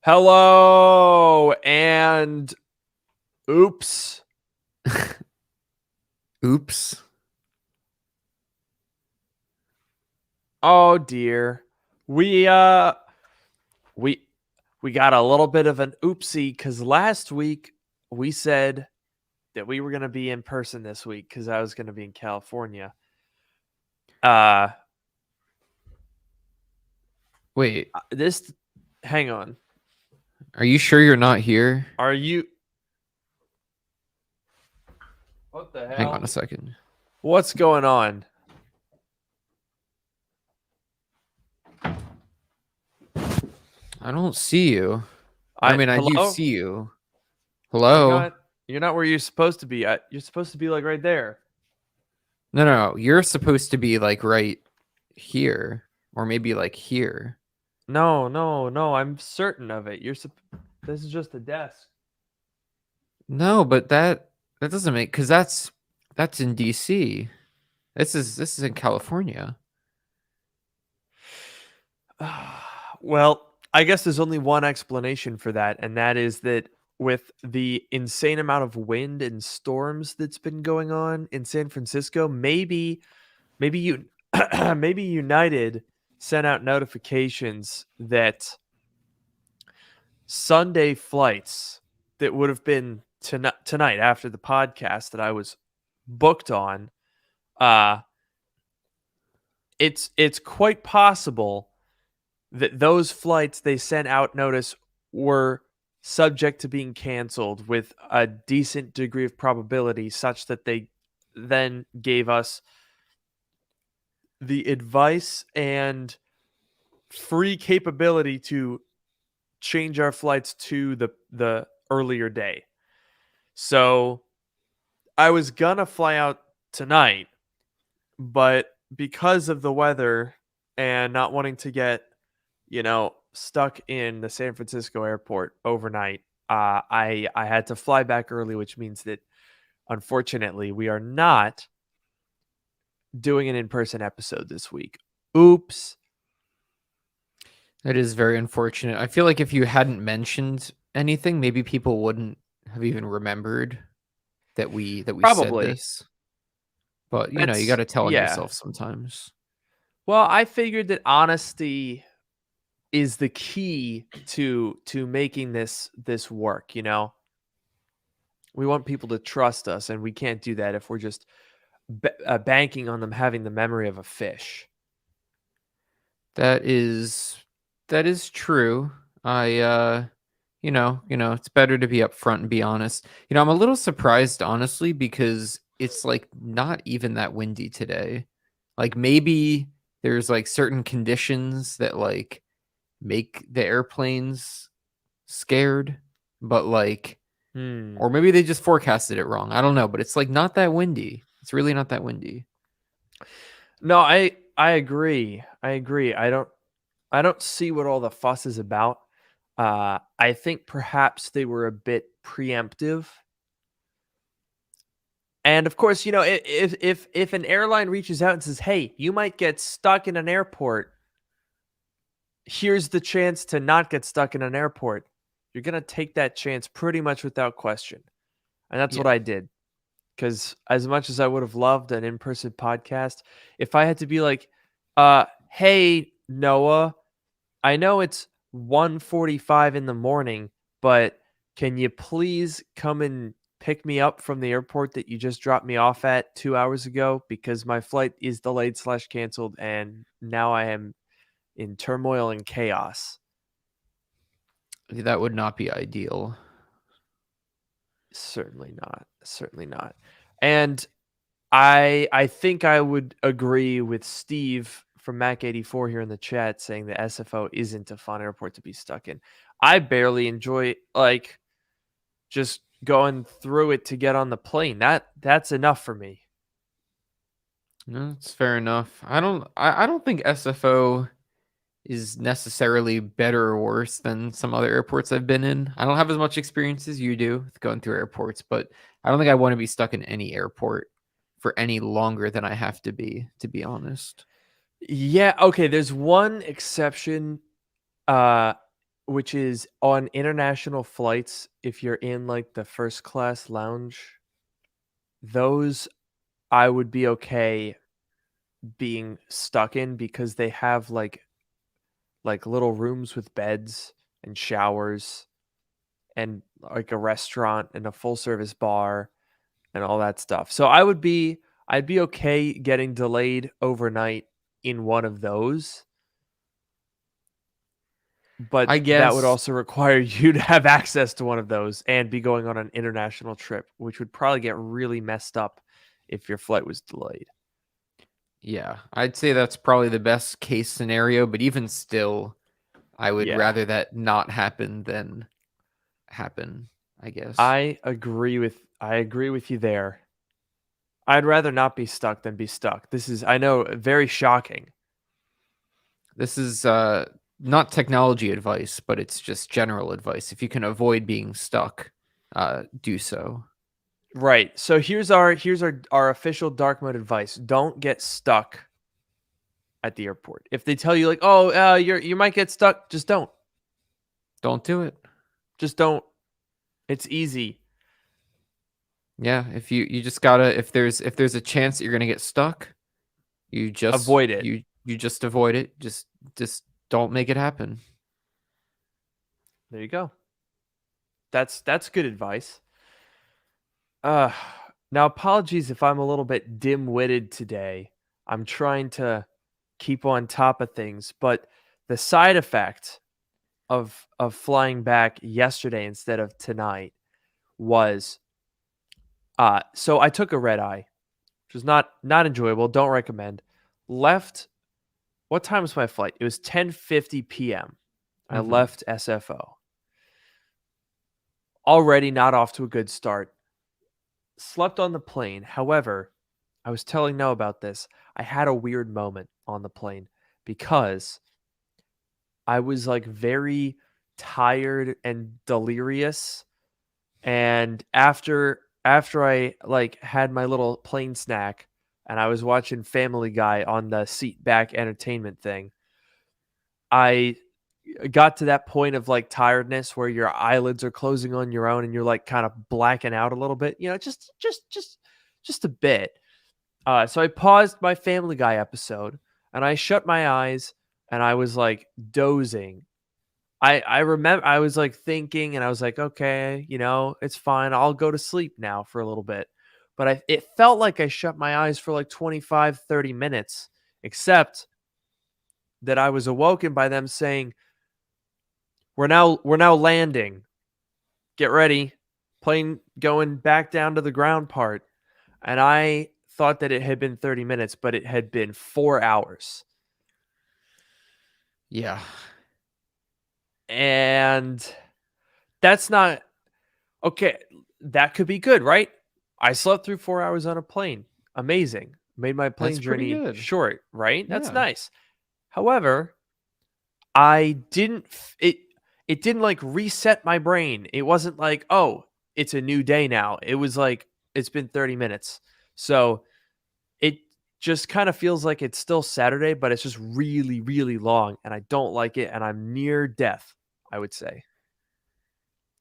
Hello and oops. Oops. Oh dear. We got a little bit of an oopsie cuz last week we said that we were going to be in person this week cuz I was going to be in California. Uh Wait, this hang on. are you sure you're not here? Are you What the Hang on hell? a second. What's going on? I don't see you. I do Hello? see you. You're Hello? not you're not where you're supposed to be. You're supposed to be like right there. No. You're supposed to be like right here. Or maybe like here. No. I'm certain of it. This is just a desk. No, but that doesn't make because that's in DC. This is in California. Well, I guess there's only one explanation for that, and that is that with the insane amount of wind and storms that's been going on in San Francisco, maybe you maybe United sent out notifications that Sunday flights that would have been tonight after the podcast that I was booked on, uh it's quite possible that those flights they sent out notice were subject to being canceled with a decent degree of probability, such that they then gave us the advice and free capability to change our flights to the earlier day. So I was gonna fly out tonight, but because of the weather and not wanting to get, stuck in the San Francisco airport overnight, I had to fly back early, which means that unfortunately we are not doing an in-person episode this week. Oops. That is very unfortunate. I feel like if you hadn't mentioned anything, maybe people wouldn't have even remembered that we said Probably. this. But you got That's to tell on yeah. yourself sometimes. Well, I figured that honesty is the key to making this work. We want people to trust us, and we can't do that if we're just banking on them having the memory of a fish. That is true. I it's better to be upfront and be honest. I'm a little surprised honestly because it's like not even that windy today. Like maybe there's like certain conditions that like make the airplanes scared, but like or maybe they just forecasted it wrong. I don't know, but it's like not that windy. It's really not that windy. No, I agree. I don't see what all the fuss is about. I think perhaps they were a bit preemptive. And of course, if an airline reaches out and says, "Hey, you might get stuck in an airport. Here's the chance to not get stuck in an airport." You're going to take that chance pretty much without question. And that's what I did. Because as much as I would have loved an in-person podcast, if I had to be like, hey, Noah, I know it's 1:45 in the morning, but can you please come and pick me up from the airport that you just dropped me off at 2 hours ago? Because my flight is delayed / canceled, and now I am in turmoil and chaos. That would not be ideal. Certainly not. And I think I would agree with Steve from Mac84 here in the chat saying the SFO isn't a fun airport to be stuck in. I barely enjoy just going through it to get on the plane. That's enough for me. No, that's fair enough. I don't think SFO is necessarily better or worse than some other airports I've been in. I don't have as much experience as you do with going through airports, but I don't think I want to be stuck in any airport for any longer than I have to be honest. Yeah, okay, there's one exception which is on international flights, if you're in like the first class lounge, those I would be okay being stuck in because they have like little rooms with beds and showers and like a restaurant and a full service bar and all that stuff. So I'd be okay getting delayed overnight in one of those, but I that would guess also require you to have access to one of those and be going on an international trip, which would probably get really messed up if your flight was delayed. yeah, I'd say that's probably the best case scenario, but even still, I would Yeah. rather that not happen than happen, I guess. I agree with you there. I'd rather not be stuck than be stuck. This is, I know, very shocking. This is not technology advice, but it's just general advice. If you can avoid being stuck, do so. Right. So here's our official dark mode advice. Don't get stuck at the airport. If they tell you like, "Oh, you might get stuck," just don't. Don't do it. Just don't. It's easy. Yeah, if you just gotta if there's a chance that you're gonna get stuck, you just Avoid it. you just avoid it. Just don't make it happen. There you go. That's good advice. Uh Now apologies if I'm a little bit dim-witted today. I'm trying to keep on top of things, but the side effect of flying back yesterday instead of tonight was so I took a red eye, which was not enjoyable, don't recommend. Left, what time was my flight? It was 10:50 p.m. I Mhm. left SFO. Already not off to a good start. Slept on the plane. However, I was telling Noah about this. I had a weird moment on the plane because I was like very tired and delirious. And after I like had my little plane snack and I was watching Family Guy on the seat back entertainment thing, I got to that point of like tiredness where your eyelids are closing on your own and you're like kind of blacking out a little bit, just a bit. So I paused my Family Guy episode and I shut my eyes and I was like dozing. I remember I was like thinking and I was like, okay, it's fine. I'll go to sleep now for a little bit. But it felt like I shut my eyes for like 25, 30 minutes, except that I was awoken by them saying, we're now landing. Get ready. Plane going back down to the ground part. And I thought that it had been 30 minutes, but it had been 4 hours. Yeah. And that's not okay. That could be good, right? I slept through 4 hours on a plane. Amazing. Made my plane That's pretty journey good. short, right? That's Yeah. nice. However, I didn't it didn't like reset my brain. It wasn't like, "Oh, it's a new day now." It was like it's been 30 minutes. So, it just kind of feels like it's still Saturday, but it's just really, really long and I don't like it and I'm near death, I would say.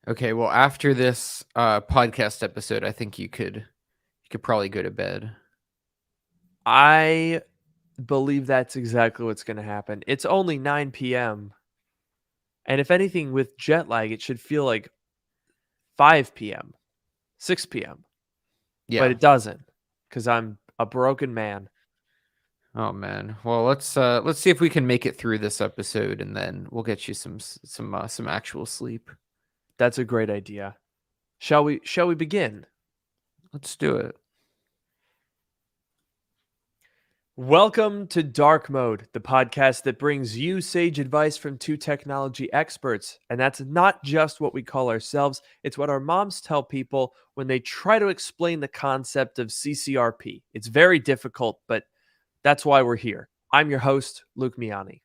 Okay, well after this podcast episode, I think you could probably go to bed. I believe that's exactly what's going to happen. It's only 9 p.m. And if anything, with jet lag, it should feel like 5 p.m., 6 p.m. But Yeah. it doesn't because I'm a broken man. Oh man. Well, let's see if we can make it through this episode and then we'll get you some actual sleep. That's a great idea. Shall we begin? Let's do it. Welcome to Dark Mode, the podcast that brings you sage advice from two technology experts. And that's not just what we call ourselves, it's what our moms tell people when they try to explain the concept of CCRP. It's very difficult, but that's why we're here. I'm your host, Luke Miani.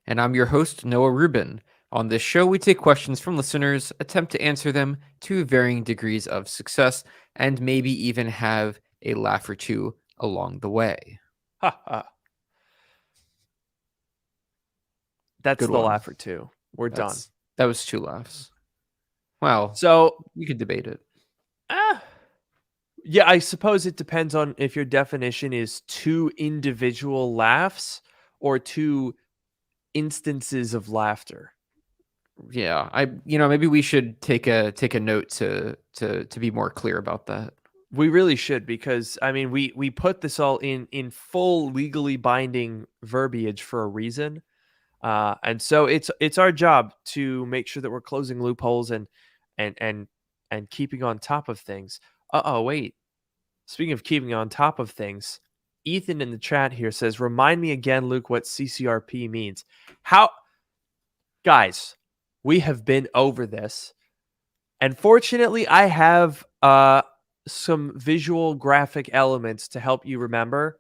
And I'm your host, Noah Rubin. On this show, we take questions from listeners, attempt to answer them to varying degrees of success, and maybe even have a laugh or two along the way. Ha ha. That's Good the one. laugh or two. We're done. That was 2 laughs. Well, So, you could debate it. yeah, I suppose it depends on if your definition is 2 individual laughs or 2 instances of laughter. Yeah, maybe we should take a note to be more clear about that. We really should, because I mean we put this all in full legally binding verbiage for a reason. And so it's our job to make sure that we're closing loopholes and and and keeping on top of things. Wait. Speaking of keeping on top of things, Ethan in the chat here says, "Remind me again, Luke, what CCRP means." How, guys? We have been over this, and fortunately, I have some visual graphic elements to help you remember,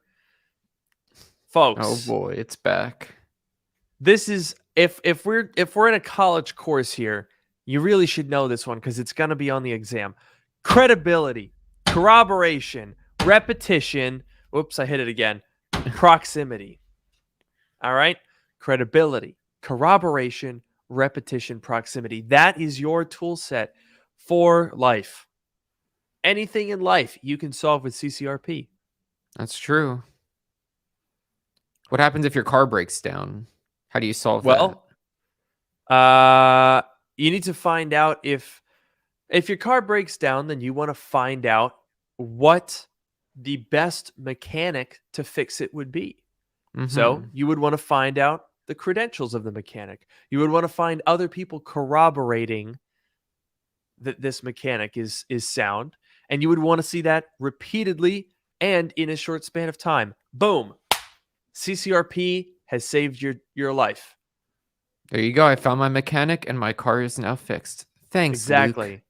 folks. Oh boy, it's back. This is if we're in a college course here, you really should know this one because it's going to be on the exam. Credibility, corroboration, repetition. Whoops, I hit it again. Proximity. All right? Credibility, corroboration, repetition, proximity. That is your tool set for life. Anything in life you can solve with CCRP. That's true. What happens if your car breaks down? How do you solve that? Well, you need to find out if your car breaks down, then you want to find out what the best mechanic to fix it would be. So Mhm. you would want to find out the credentials of the mechanic. You would want to find other people corroborating that this mechanic is sound, and you would want to see that repeatedly and in a short span of time. Boom. CCRP has saved your life. There you go. I found my mechanic and my car is now fixed. Thanks, Exactly. Luke.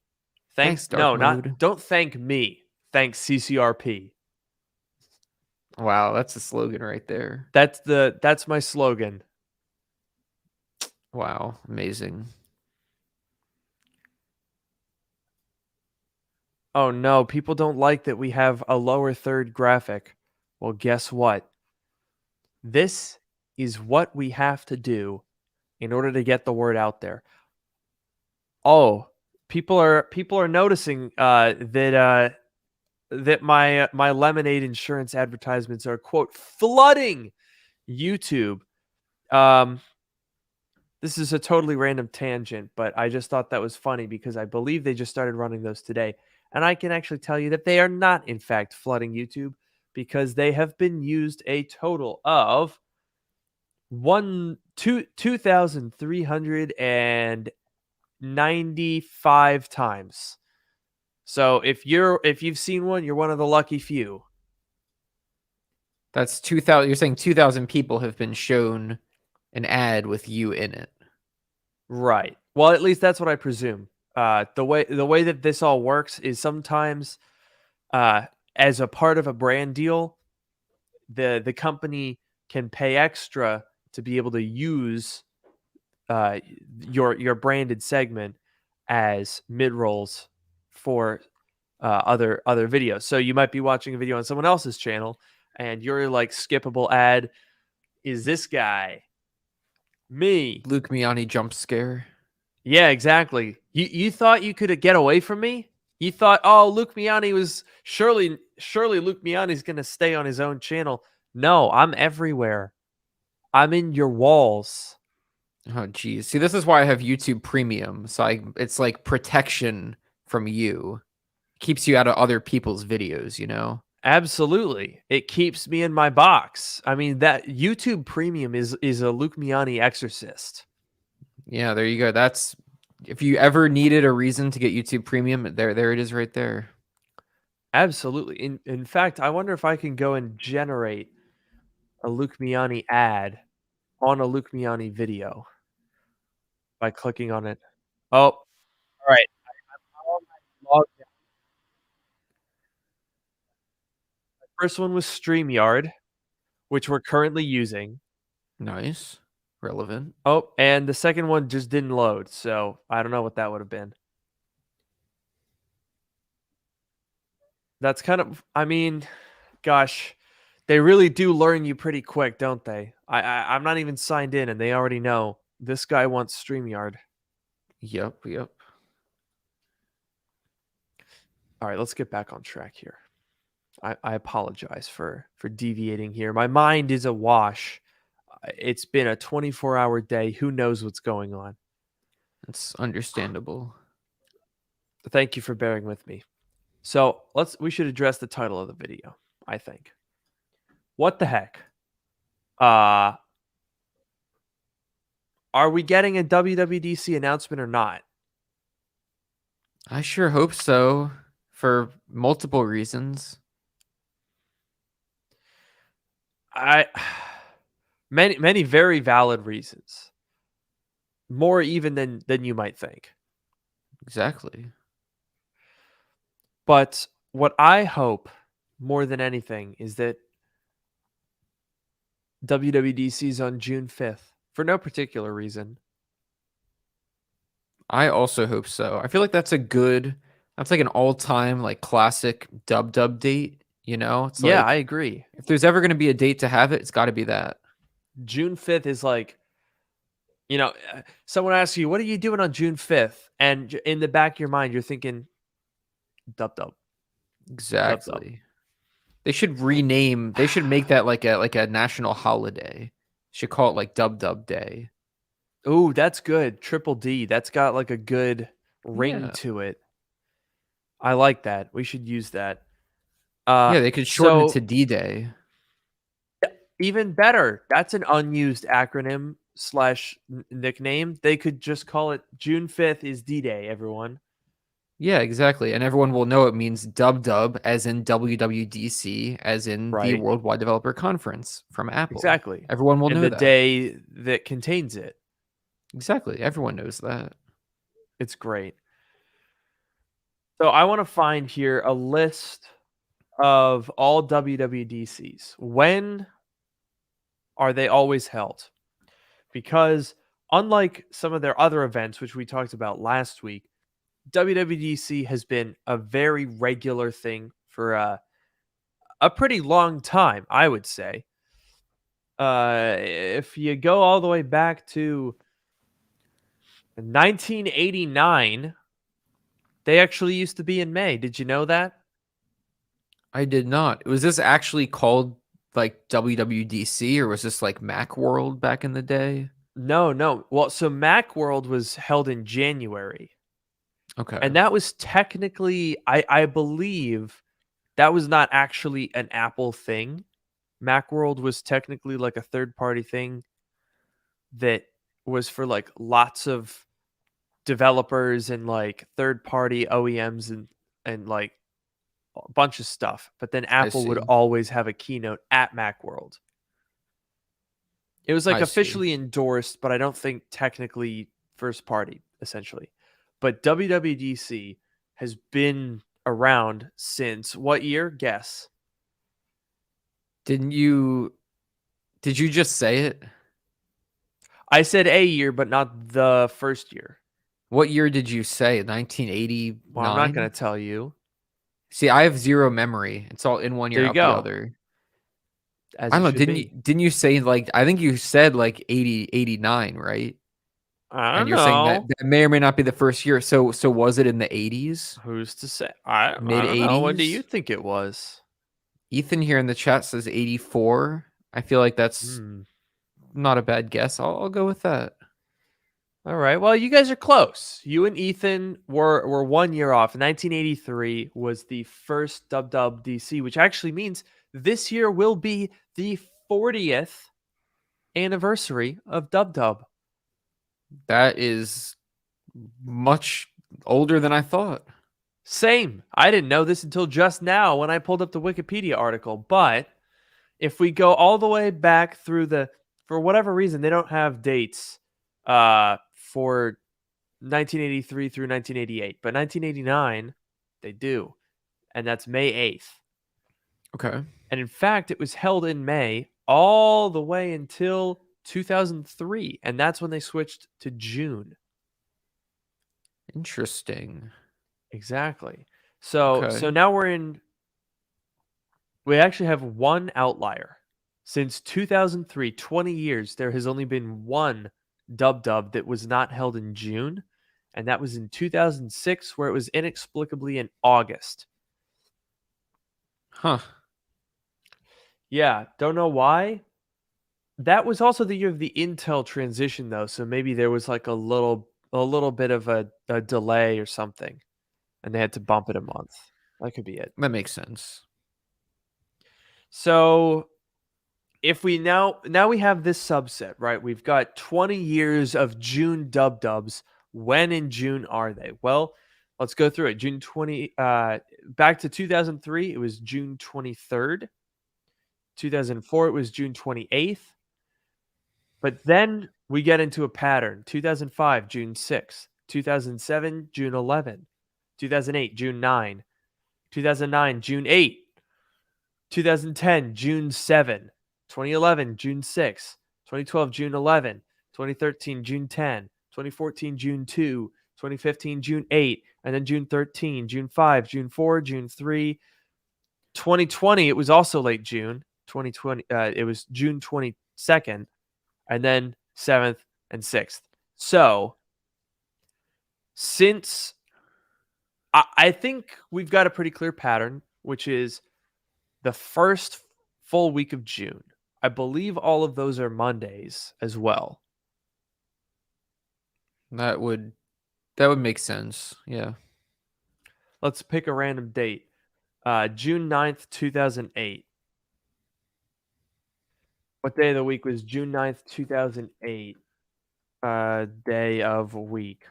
Thanks. Dark No, Mode. don't thank me. Thanks CCRP. Wow, that's a slogan right there. That's my slogan. Wow, amazing. Oh no, people don't like that we have a lower third graphic. Well, guess what? This is what we have to do in order to get the word out there. Oh, people are noticing that my lemonade insurance advertisements are, quote, flooding YouTube. This is a totally random tangent, but I just thought that was funny because I believe they just started running those today. And I can actually tell you that they are not, in fact, flooding YouTube, because they have been used a total of 2,395 times. So if you've seen one, you're one of the lucky few. That's 2,000. You're saying 2,000 people have been shown an ad with you in it. Right. Well, at least that's what I presume. The way that this all works is sometimes, as a part of a brand deal, the company can pay extra to be able to use your branded segment as mid rolls for other videos. So you might be watching a video on someone else's channel, and your like skippable ad is this guy, me. Luke Miani jump scare. Yeah, exactly. You thought you could get away from me? You thought, oh, Luke Miani was surely Luke Miani's gonna stay on his own channel. No, I'm everywhere. I'm in your walls. Oh, geez. See, this is why I have YouTube Premium. So it's like protection from you. Keeps you out of other people's videos, you know? Absolutely. It keeps me in my box. I mean, that YouTube Premium is a Luke Miani exorcist. Yeah, there you go. That's if you ever needed a reason to get YouTube Premium, there it is right there. Absolutely. In fact, I wonder if I can go and generate a Luke Miani ad on a Luke Miani video by clicking on it. Oh, all right. Logged in. The first one was StreamYard, which we're currently using. Nice. Relevant. Oh, and the second one just didn't load, so I don't know what that would have been. That's kind of, I mean, gosh, they really do learn you pretty quick, don't they? I'm not even signed in, and they already know this guy wants StreamYard. Yep. All right, let's get back on track here. I apologize for deviating here. My mind is awash. It's been a 24-hour day. Who knows what's going on? It's understandable. Thank you for bearing with me. So we should address the title of the video, I think. What the heck? Are we getting a WWDC announcement or not? I sure hope so, for multiple reasons. Many very valid reasons. More even than you might think. Exactly. But what I hope more than anything is that WWDC is on June 5th for no particular reason. I also hope so. I feel like that's like an all-time like classic dub date, you know? It's Yeah, like I agree. if there's ever going to be a date to have it, it's got to be that. June 5th is like, someone asks you, what are you doing on June 5th? And in the back of your mind, you're thinking, dub. Exactly. They should make that like a national holiday. Should call it like Dub Day. Ooh, that's good. Triple D. That's got like a good ring Yeah. to it. I like that. We should use that. Yeah, they could shorten it to D-Day. Even better. That's an unused acronym / nickname. They could just call it June 5th is D-Day, everyone. Yeah, exactly. And everyone will know it means Dub, as in WWDC, as in the Right. Worldwide Developer Conference from Apple. Exactly. Everyone will and know the that. day that contains it. Exactly. Everyone knows that. It's great. So I want to find here a list of all WWDCs. When are they always held? Because unlike some of their other events, which we talked about last week, WWDC has been a very regular thing for a pretty long time, I would say. If you go all the way back to 1989, they actually used to be in May. Did you know that? I did not. Was this actually called like WWDC, or was this like Macworld back in the day? No. Well, so Macworld was held in January. Okay. And that was technically, I believe, that was not actually an Apple thing. Macworld was technically like a third-party thing that was for like lots of developers and like third-party OEMs and like a bunch of stuff. But then Apple would see. always have a keynote at Macworld. It was like I see. officially endorsed, but I don't think technically first party, essentially. But WWDC has been around since what year? Guess. Did you just say it? I said a year, but not the first year. What year did you say? 1989? Well, I'm not going to tell you. See, I have zero memory. It's all in one ear There you out go. the other. As I don't know. it should be. Didn't you say like, I think you said like 89, right? I And don't you're saying know. that may or may not be the first year. So was it in the 80s? Who's to say? I don't Mid-80s? know. When do you think it was? Ethan here in the chat says 84. I feel like that's not a bad guess. I'll go with that. All right. Well, you guys are close. You and Ethan were 1 year off. 1983 was the first WWDC, which actually means this year will be the 40th anniversary of Dub. That is much older than I thought. Same. I didn't know this until just now when I pulled up the Wikipedia article. But if we go all the way back through for whatever reason, they don't have dates for 1983 through 1988. But 1989, they do. And that's May 8th. Okay. And in fact, it was held in May all the way until 2003. And that's when they switched to June. Interesting. Exactly. So Okay. now we actually have one outlier. Since 2003, 20 years, there has only been one Dub that was not held in June, and that was in 2006, where it was inexplicably in August. Huh. Yeah, don't know why. That was also the year of the Intel transition, though, so maybe there was like a little bit of a delay or something, and they had to bump it a month. That could be it. That makes sense. So if we now we have this subset, right? We've got 20 years of June dubs. When in June are they? Well, let's go through it. June 20 back to 2003, it was June 23rd. 2004, it was June 28th. But then we get into a pattern. 2005, June 6th. 2007, June 11th. 2008, June 9. 2009, June 8. 2010, June 7. 2011, June 6. 2012, June 11. 2013, June 10. 2014, June 2. 2015, June 8. And then June 13, June 5, June 4, June 3. 2020, it was also late June. 2020, it was June 22nd. And then 7th and 6th. So, since I think we've got a pretty clear pattern, which is the first full week of June. I believe all of those are Mondays as well. That would make sense. Yeah. Let's pick a random date. June 9th, 2008. What day of the week was June 9th, 2008? Day of week.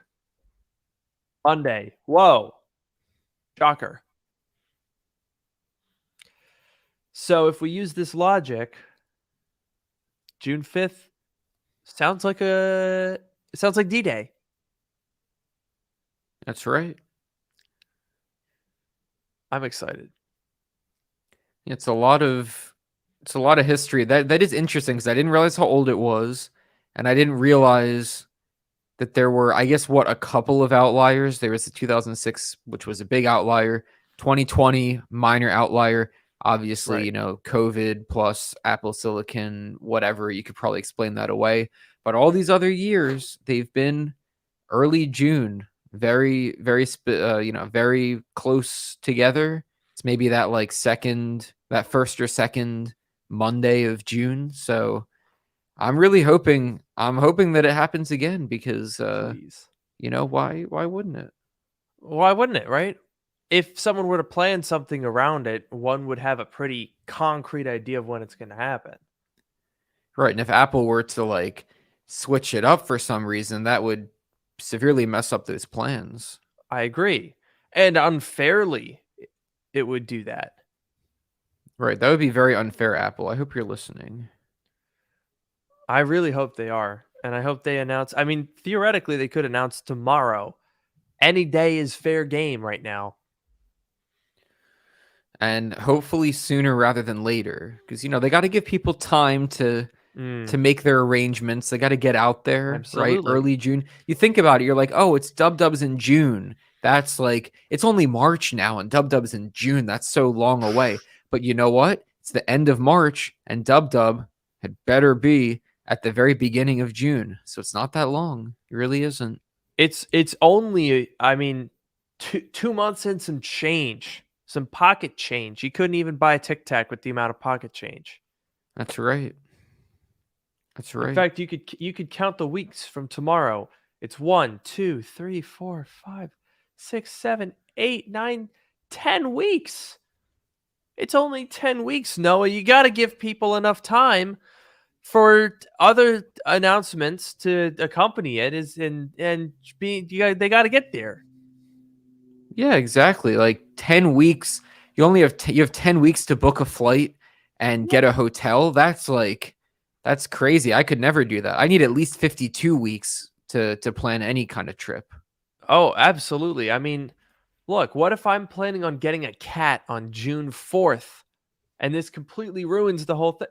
Monday. Whoa. Shocker. So if we use this logic, June 5th sounds like D-Day. That's right. I'm excited. It's a lot of history. That is interesting because I didn't realize how old it was, and I didn't realize that there were, I guess, a couple of outliers. There was the 2006, which was a big outlier. 2020, minor outlier. Obviously, Right. COVID plus Apple Silicon, whatever. You could probably explain that away. But all these other years, they've been early June, very, very, very close together. It's maybe that first or second Monday of June. So I'm really hoping that it happens again because Please. why wouldn't it? Why wouldn't it, right? If someone were to plan something around it, one would have a pretty concrete idea of when it's going to happen. Right. And if Apple were to switch it up for some reason, that would severely mess up those plans. I agree. And unfairly, it would do that. Right. That would be very unfair, Apple. I hope you're listening. I really hope they are. And I hope they announce. I mean, theoretically, they could announce tomorrow. Any day is fair game right now. And hopefully sooner rather than later. Because, they got to give people time to make their arrangements. They got to get out there, Absolutely. right? Early June. You think about it, you're like, oh, it's dubs in June. That's it's only March now, and dubs in June. That's so long away. But you know what? It's the end of March, and dub had better be at the very beginning of June. So it's not that long. It really isn't. It's only, I mean, 2 months and some change, some pocket change. You couldn't even buy a Tic Tac with the amount of pocket change. That's right. That's right. In fact, you could count the weeks from tomorrow. It's 1, 2, 3, 4, 5, 6, 7, 8, 9, 10 weeks. It's only 10 weeks, Noah. You got to give people enough time for other announcements to accompany it. They got to get there. Yeah, exactly. 10 weeks. You only have you have 10 weeks to book a flight and get a hotel. That's crazy. I could never do that. I need at least 52 weeks to plan any kind of trip. Oh, absolutely. I mean, look, what if I'm planning on getting a cat on June 4th and this completely ruins the whole thing?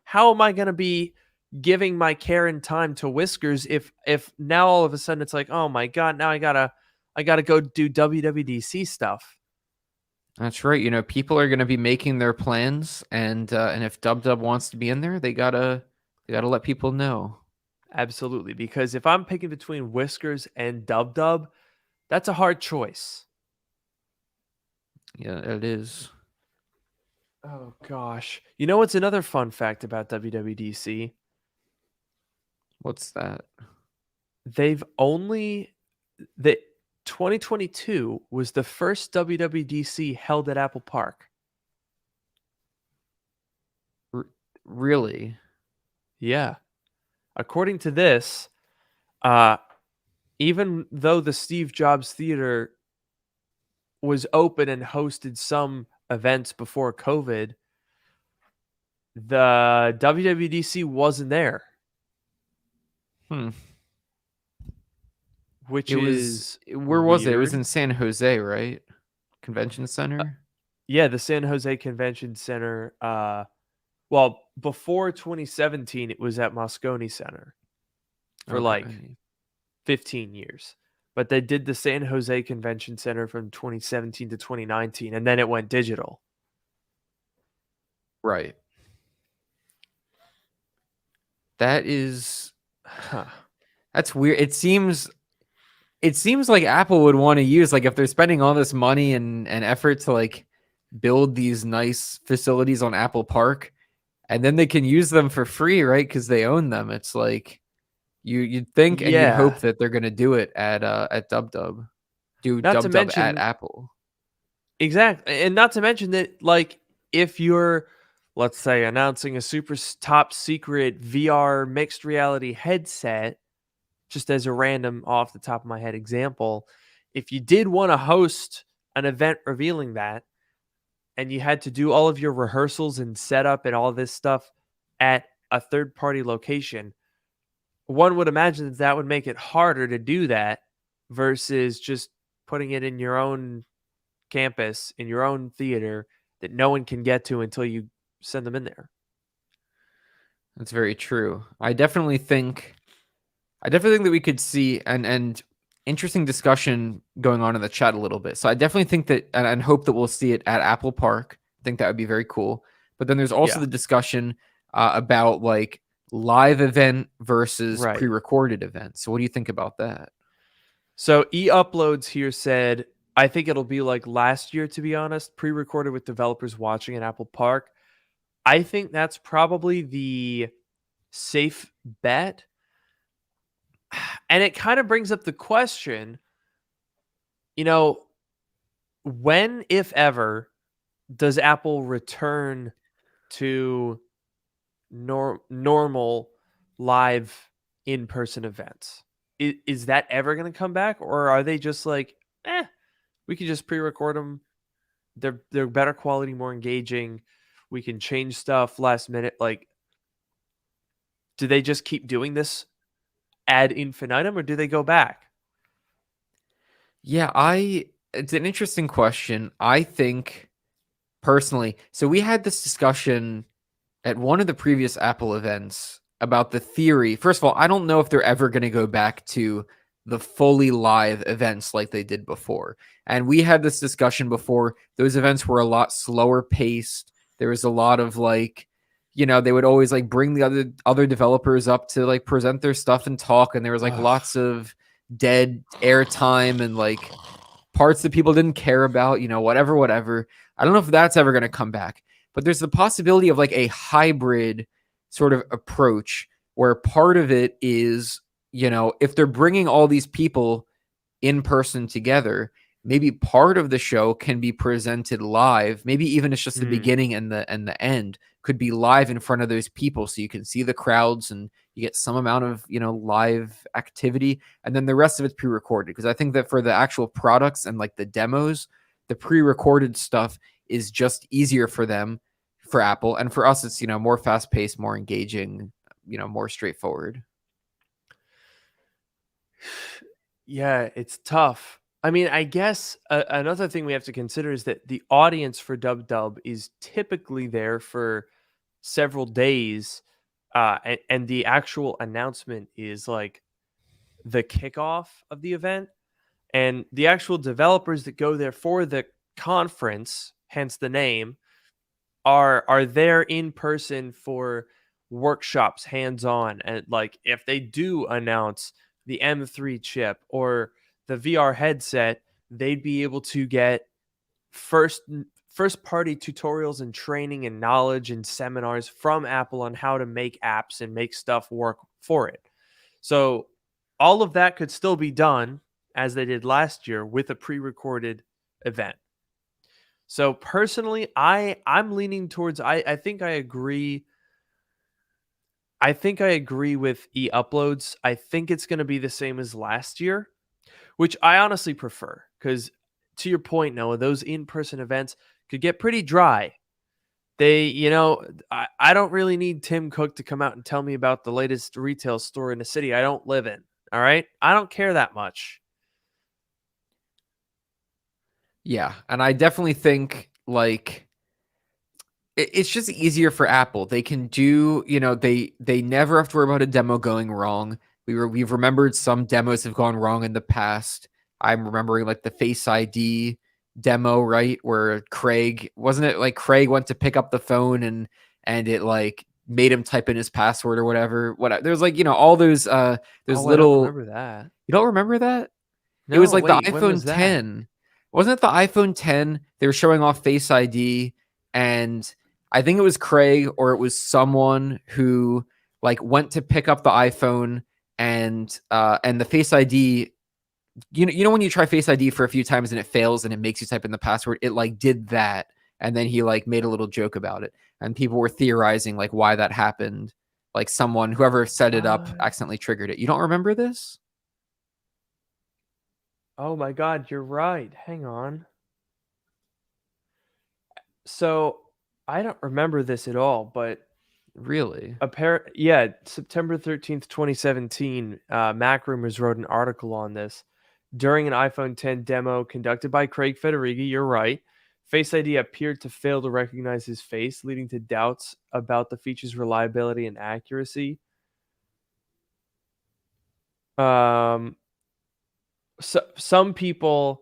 How am I going to be giving my care and time to Whiskers if now all of a sudden it's like, oh my God, now I gotta go do WWDC stuff. That's right. People are going to be making their plans, and if Dub wants to be in there, they gotta let people know. Absolutely, because if I'm picking between Whiskers and Dub, That's a hard choice. Yeah, it is. Oh gosh. You know what's another fun fact about WWDC? What's that? They've only the 2022 was the first WWDC held at Apple Park. Really? Yeah. According to this, even though the Steve Jobs Theater was open and hosted some events before COVID, the WWDC wasn't there, Hmm. which It was, is where was it? It was weird. in San Jose, right? Convention Center? Yeah, the San Jose Convention Center. Well, before 2017, it was at Moscone Center for like Okay. 15 years. But they did the San Jose Convention Center from 2017 to 2019, and then it went digital. Right. That is Huh. that's weird. It seems like Apple would want to use, like, if they're spending all this money and effort to like build these nice facilities on Apple Park, and then they can use them for free, right? Because they own them. It's like you'd think and you'd Yeah. hope that they're gonna do it at DubDub. Do Not to DubDub at mention, Apple. exactly. And not to mention that, like, if you're, let's say, announcing a super top secret VR mixed reality headset, just as a random off the top of my head example, if you did want to host an event revealing that and you had to do all of your rehearsals and setup and all this stuff at a third party location, one would imagine that that would make it harder to do that versus just putting it in your own campus, in your own theater that no one can get to until you send them in there. That's very true. I definitely think that we could see and interesting discussion going on in the chat a little bit. So I definitely think that and hope that we'll see it at Apple Park. I think that would be very cool. But then there's also Yeah. the discussion about like live event versus Right. pre-recorded event. So what do you think about that? So E-Uploads here said, I think it'll be like last year, to be honest, pre-recorded with developers watching at Apple Park. I think that's probably the safe bet. And it kind of brings up the question, you know, when, if ever, does Apple return to normal live in-person events? Is that ever going to come back, or are they just like, we can just pre-record them? They're better quality, more engaging. We can change stuff last minute. Like, do they just keep doing this ad infinitum, or do they go back? Yeah, it's an interesting question. I think personally, so we had this discussion at one of the previous Apple events about the theory. First of all, I don't know if they're ever going to go back to the fully live events like they did before. And we had this discussion before. Those events were a lot slower paced. There was a lot of like, they would always like bring the other developers up to like present their stuff and talk. And there was like lots of dead airtime and like parts that people didn't care about, whatever. I don't know if that's ever going to come back. But there's the possibility of like a hybrid sort of approach where part of it is, if they're bringing all these people in person together, maybe part of the show can be presented live. Maybe even it's just the beginning and the end could be live in front of those people. So you can see the crowds and you get some amount of, live activity. And then the rest of it's pre-recorded. Because I think that for the actual products and like the demos, the pre-recorded stuff is just easier for them, for Apple, and for us it's more fast-paced, more engaging, more straightforward. Yeah, it's tough. I mean, I guess another thing we have to consider is that the audience for DubDub is typically there for several days, and the actual announcement is like the kickoff of the event, and the actual developers that go there for the conference, hence the name, are there in person for workshops, hands-on. And like if they do announce the M3 chip or the VR headset, they'd be able to get first party tutorials and training and knowledge and seminars from Apple on how to make apps and make stuff work for it. So all of that could still be done as they did last year with a pre-recorded event. So personally, I'm leaning towards I think I agree. I think I agree with e-uploads. I think it's going to be the same as last year, which I honestly prefer because to your point, Noah, those in-person events could get pretty dry. I don't really need Tim Cook to come out and tell me about the latest retail store in the city I don't live in. All right. I don't care that much. Yeah. And I definitely think like it's just easier for Apple. They can do, they never have to worry about a demo going wrong. We've remembered some demos have gone wrong in the past. I'm remembering like the Face ID demo, right? Where wasn't it like Craig went to pick up the phone and it like made him type in his password or whatever. There's like, all those I little. don't remember that. You don't remember that? No, it was like wait, the when was iPhone that? 10. Wasn't it the iPhone 10? They were showing off Face ID, and I think it was Craig or it was someone who like went to pick up the iPhone and the Face ID. You know when you try Face ID for a few times and it fails and it makes you type in the password, it like did that, and then he like made a little joke about it, and people were theorizing like why that happened. Like whoever set it up accidentally triggered it. You don't remember this? Oh my God, you're right. Hang on. So I don't remember this at all, but Really? September 13th, 2017, Mac Rumors wrote an article on this. During an iPhone 10 demo conducted by Craig Federighi, you're right, Face ID appeared to fail to recognize his face, leading to doubts about the feature's reliability and accuracy. Some people,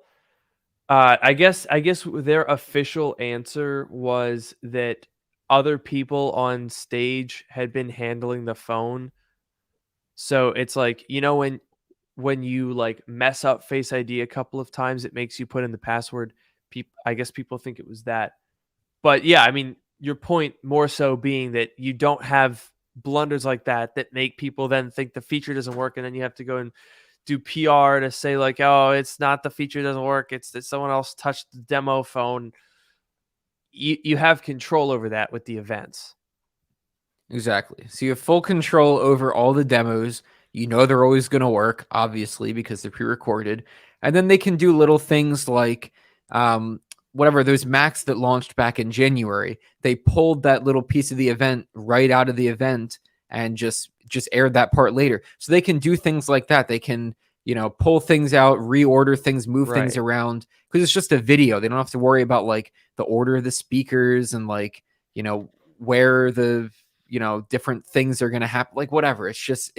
I guess their official answer was that other people on stage had been handling the phone. So it's like, when you like mess up Face ID a couple of times, it makes you put in the password. I guess people think it was that. But yeah, I mean, your point more so being that you don't have blunders like that make people then think the feature doesn't work, and then you have to go and do PR to say like, oh, it's not the feature doesn't work, it's that someone else touched the demo phone. You have control over that with the events. Exactly. So you have full control over all the demos. They're always going to work, obviously, because they're pre-recorded. And then they can do little things like whatever, those Macs that launched back in January. They pulled that little piece of the event right out of the event and just aired that part later. So they can do things like that. They can, pull things out, reorder things, move things around, because it's just a video. They don't have to worry about like the order of the speakers and like, where the different things are going to happen, like whatever. It's just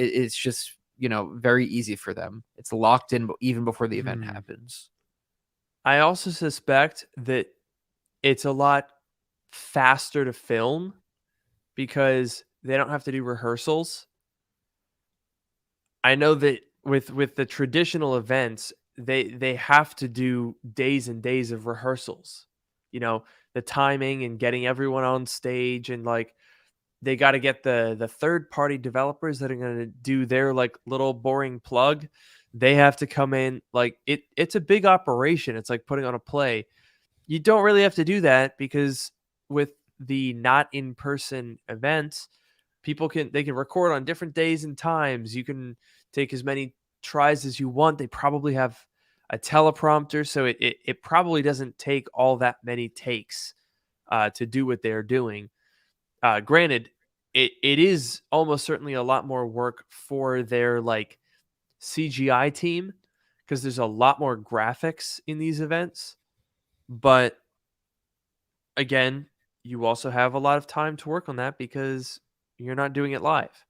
very easy for them. It's locked in even before the event happens. I also suspect that it's a lot faster to film because they don't have to do rehearsals. I know that with the traditional events, they have to do days and days of rehearsals. The timing and getting everyone on stage, and like they got to get the third party developers that are going to do their like little boring plug. They have to come in. Like it's a big operation. It's like putting on a play. You don't really have to do that because with the not in-person events, they can record on different days and times. You can take as many tries as you want. They probably have a teleprompter, so it probably doesn't take all that many takes to do what they're doing. Granted, it is almost certainly a lot more work for their like CGI team because there's a lot more graphics in these events. But again, you also have a lot of time to work on that because you're not doing it live.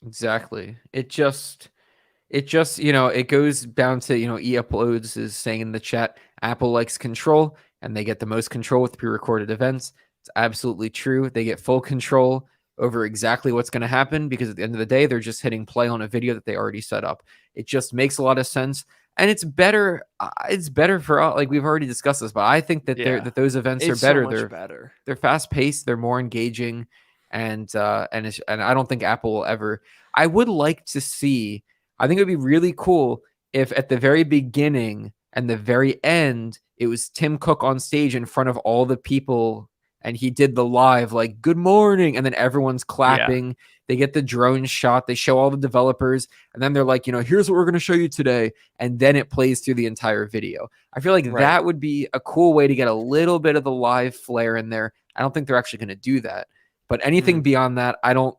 Exactly. It just it goes down to, e-uploads is saying in the chat, Apple likes control and they get the most control with pre-recorded events. It's absolutely true. They get full control. over exactly what's going to happen, because at the end of the day, they're just hitting play on a video that they already set up. It just makes a lot of sense. And it's better. It's better for, like, we've already discussed this, but I think that Yeah. those events are It's so better. much better. They're fast paced. They're more engaging, and I don't think Apple will ever. I would like to see. I think it would be really cool if at the very beginning and the very end, it was Tim Cook on stage in front of all the people, and he did the live, like, good morning, and then everyone's clapping. They get the drone shot, they show all the developers, and then they're like, here's what we're going to show you today, and then it plays through the entire video. I feel like that would be a cool way to get a little bit of the live flair in there. I don't think they're actually going to do that, but anything beyond that, I don't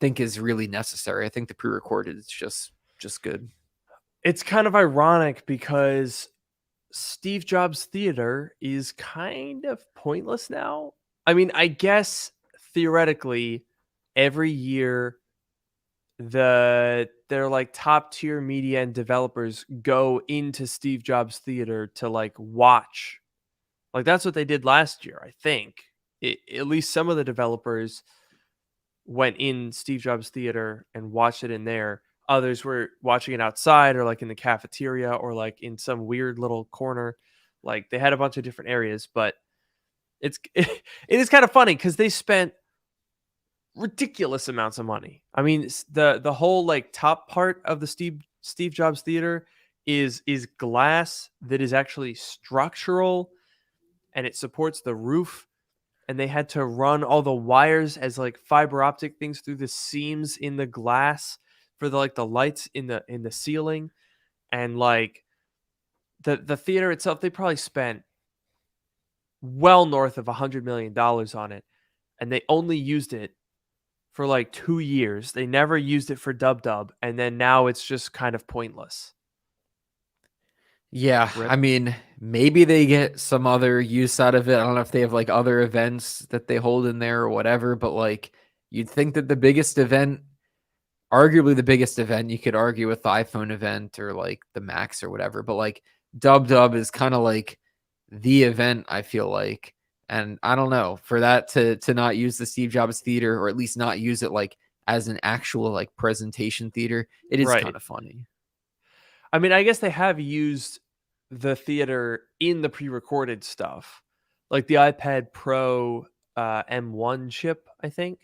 think is really necessary. I think the pre-recorded is just good. It's kind of ironic because Steve Jobs Theater is kind of pointless now. I mean, I guess theoretically, every year their like top tier media and developers go into Steve Jobs Theater to like watch. Like that's what they did last year, I think. At least some of the developers went in Steve Jobs Theater and watched it in there. Others were watching it outside or like in the cafeteria or like in some weird little corner. Like they had a bunch of different areas, but it is kind of funny because they spent ridiculous amounts of money. I mean, the whole like top part of the Steve Jobs Theater is glass that is actually structural, and it supports the roof. And they had to run all the wires as like fiber optic things through the seams in the glass for the like the lights in the ceiling. And like the theater itself, they probably spent well north of $100 million on it, and they only used it for like 2 years. They never used it for dub, and then now it's just kind of pointless. Yeah, Rip. I mean, maybe they get some other use out of it. I don't know if they have like other events that they hold in there or whatever, but like you'd think that the biggest event, arguably the biggest event, you could argue with the iPhone event or like the Max or whatever, but like dub is kind of like the event, I feel like. And I don't know, for that to not use the Steve Jobs Theater, or at least not use it like as an actual like presentation theater, it is kind of funny. I mean, I guess they have used the theater in the pre-recorded stuff, like the iPad Pro M1 chip. I think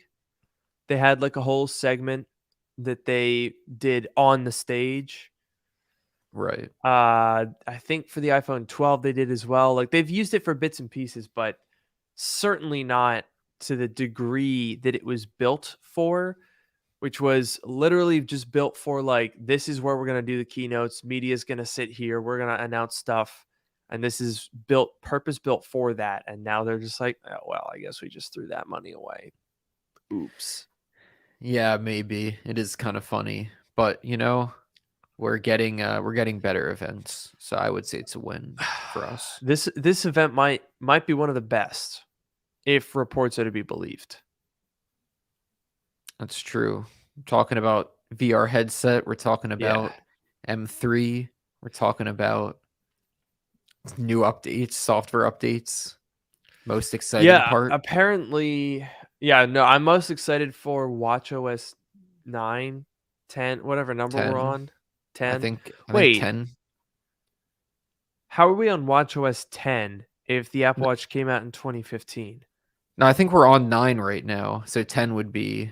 they had like a whole segment that they did on the stage. Right. I think for the iPhone 12 they did as well. Like they've used it for bits and pieces, but certainly not to the degree that it was built for, which was literally just built for like, this is where we're going to do the keynotes. Media's going to sit here. We're going to announce stuff. And this is purpose built for that. And now they're just like, oh, well, I guess we just threw that money away. Oops. Yeah, maybe. It is kind of funny, but we're getting better events. So I would say it's a win for us. This event might be one of the best if reports are to be believed. That's true. We're talking about VR headset. We're talking about M3. We're talking about new updates, software updates. Most exciting part. Apparently, no, I'm most excited for watchOS 9, 10, whatever number 10. we're on. 10. I think Wait, 10. How are we on watchOS 10 if the Apple Watch came out in 2015? No, I think we're on 9 right now. So 10 would be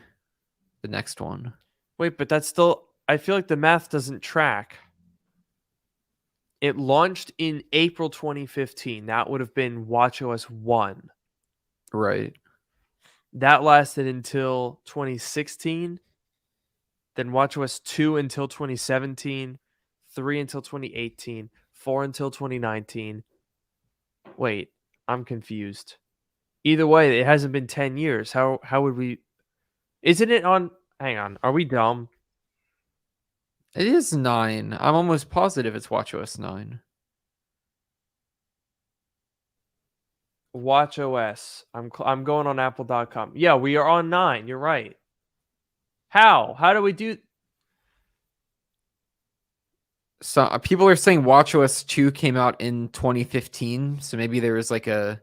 the next one. Wait, but that's still, I feel like the math doesn't track. It launched in April 2015. That would have been watchOS 1. Right. That lasted until 2016. Then watchOS 2 until 2017. 3 until 2018. 4 until 2019. Wait, I'm confused. Either way, it hasn't been 10 years. How would we... Isn't it on... Hang on. Are we dumb? It is 9. I'm almost positive it's watchOS 9. watchOS. I'm going on apple.com. Yeah, we are on 9. You're right. How do we do... So people are saying watchOS 2 came out in 2015, so maybe there was like a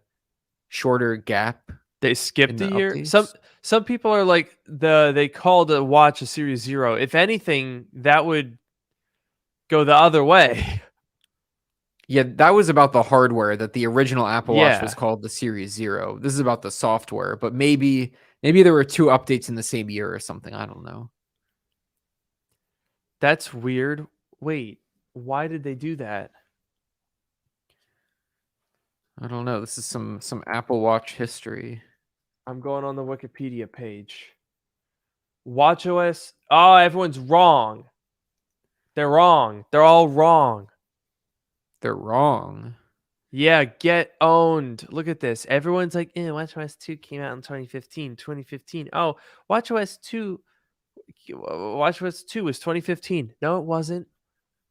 shorter gap They skipped in a the year. updates. Some people are like they called a watch a Series 0. If anything, that would go the other way. Yeah, that was about the hardware, that the original Apple Watch was Yeah, called the Series 0. This is about the software, but maybe there were two updates in the same year or something. I don't know. that's weird. Wait, why did they do that? I don't know. This is some Apple Watch history. I'm going on the Wikipedia page. WatchOS. Oh, everyone's wrong. They're wrong. They're all wrong. They're wrong. Yeah, get owned. Look at this. Everyone's like, WatchOS 2 came out in 2015. 2015. Oh, WatchOS 2 WatchOS 2 was 2015. No, it wasn't.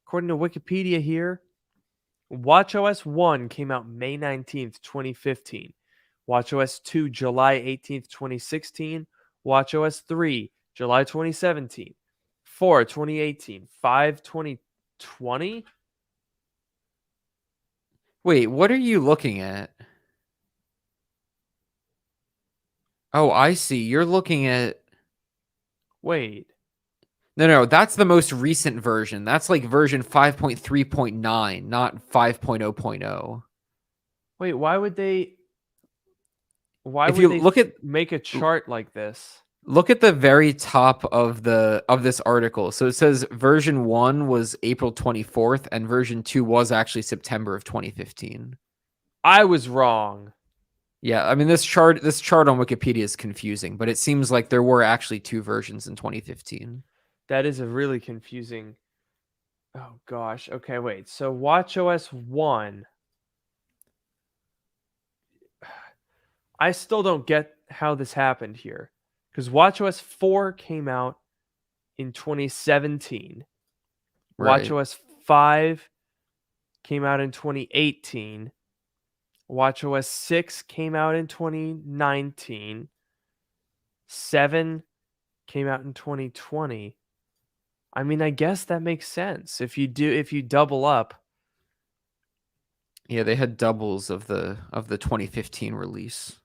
According to Wikipedia here, WatchOS 1 came out May 19th, 2015. WatchOS 2 July 18th, 2016. WatchOS 3 July 2017. 4 2018. 5 2020. Wait, what are you looking at? Oh, I see. You're looking at Wait. No, that's the most recent version. That's like version 5.3.9, not 5.0.0. Wait, why would they If you make a chart like this? look at the very top of this article. So it says version 1 was April 24th and version 2 was actually September of 2015. I was wrong. Yeah, I mean this chart on Wikipedia is confusing, but it seems like there were actually two versions in 2015. That is a really confusing. Oh gosh. Okay, wait. So WatchOS 1. I still don't get how this happened here. Because WatchOS 4 came out in 2017. Right. WatchOS 5 came out in 2018. WatchOS 6 came out in 2019. 7 came out in 2020. I mean, I guess that makes sense. If you double up. Yeah, they had doubles of the 2015 release.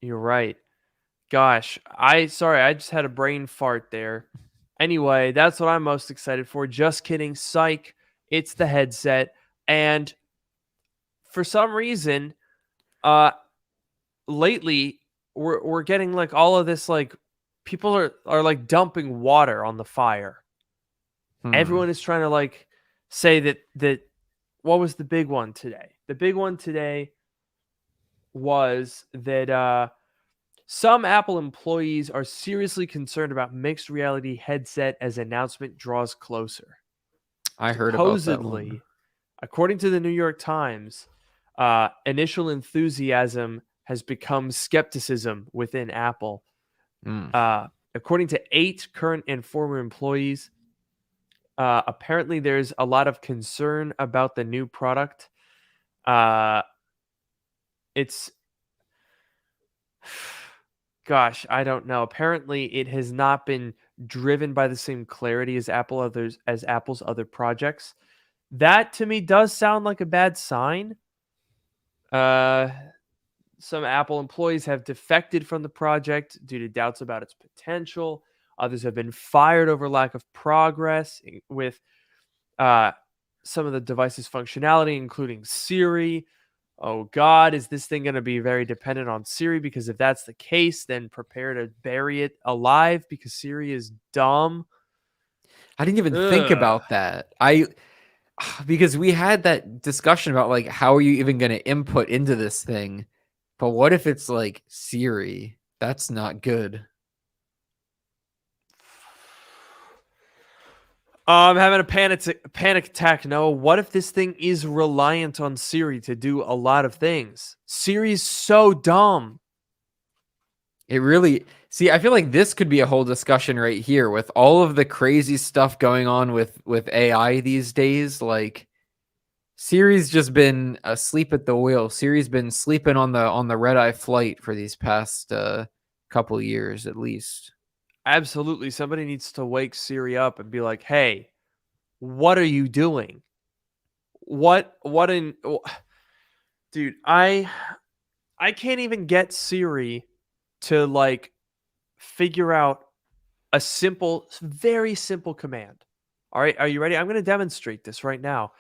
You're right. Gosh, I just had a brain fart there. Anyway, that's what I'm most excited for. Just kidding. Psych. It's the headset. And for some reason, lately we're getting like all of this, like people are like dumping water on the fire. Everyone is trying to like say that what was the big one today? The big one today was that some Apple employees are seriously concerned about mixed reality headset as announcement draws closer. I heard about that one. Supposedly, according to the New York Times, initial enthusiasm has become skepticism within Apple. According to 8 current and former employees, apparently there's a lot of concern about the new product. It's Gosh, I don't know. Apparently, it has not been driven by the same clarity as Apple's other projects. That to me does sound like a bad sign. Some Apple employees have defected from the project due to doubts about its potential. Others have been fired over lack of progress with some of the device's functionality, including Siri. Oh God, is this thing going to be very dependent on Siri? Because if that's the case, then prepare to bury it alive because Siri is dumb. I didn't even think about that. Because we had that discussion about like how are you even going to input into this thing? But what if it's like Siri? That's not good. I'm having a panic attack. No, what if this thing is reliant on Siri to do a lot of things? Siri's so dumb. It really I feel like this could be a whole discussion right here with all of the crazy stuff going on with AI these days. Like Siri's just been asleep at the wheel. Siri's been sleeping on the red-eye flight for these past couple years at least. Absolutely. Somebody needs to wake Siri up and be like, "Hey, what are you doing? Dude, I can't even get Siri to like figure out a simple, very simple command. All right, are you ready? I'm going to demonstrate this right now.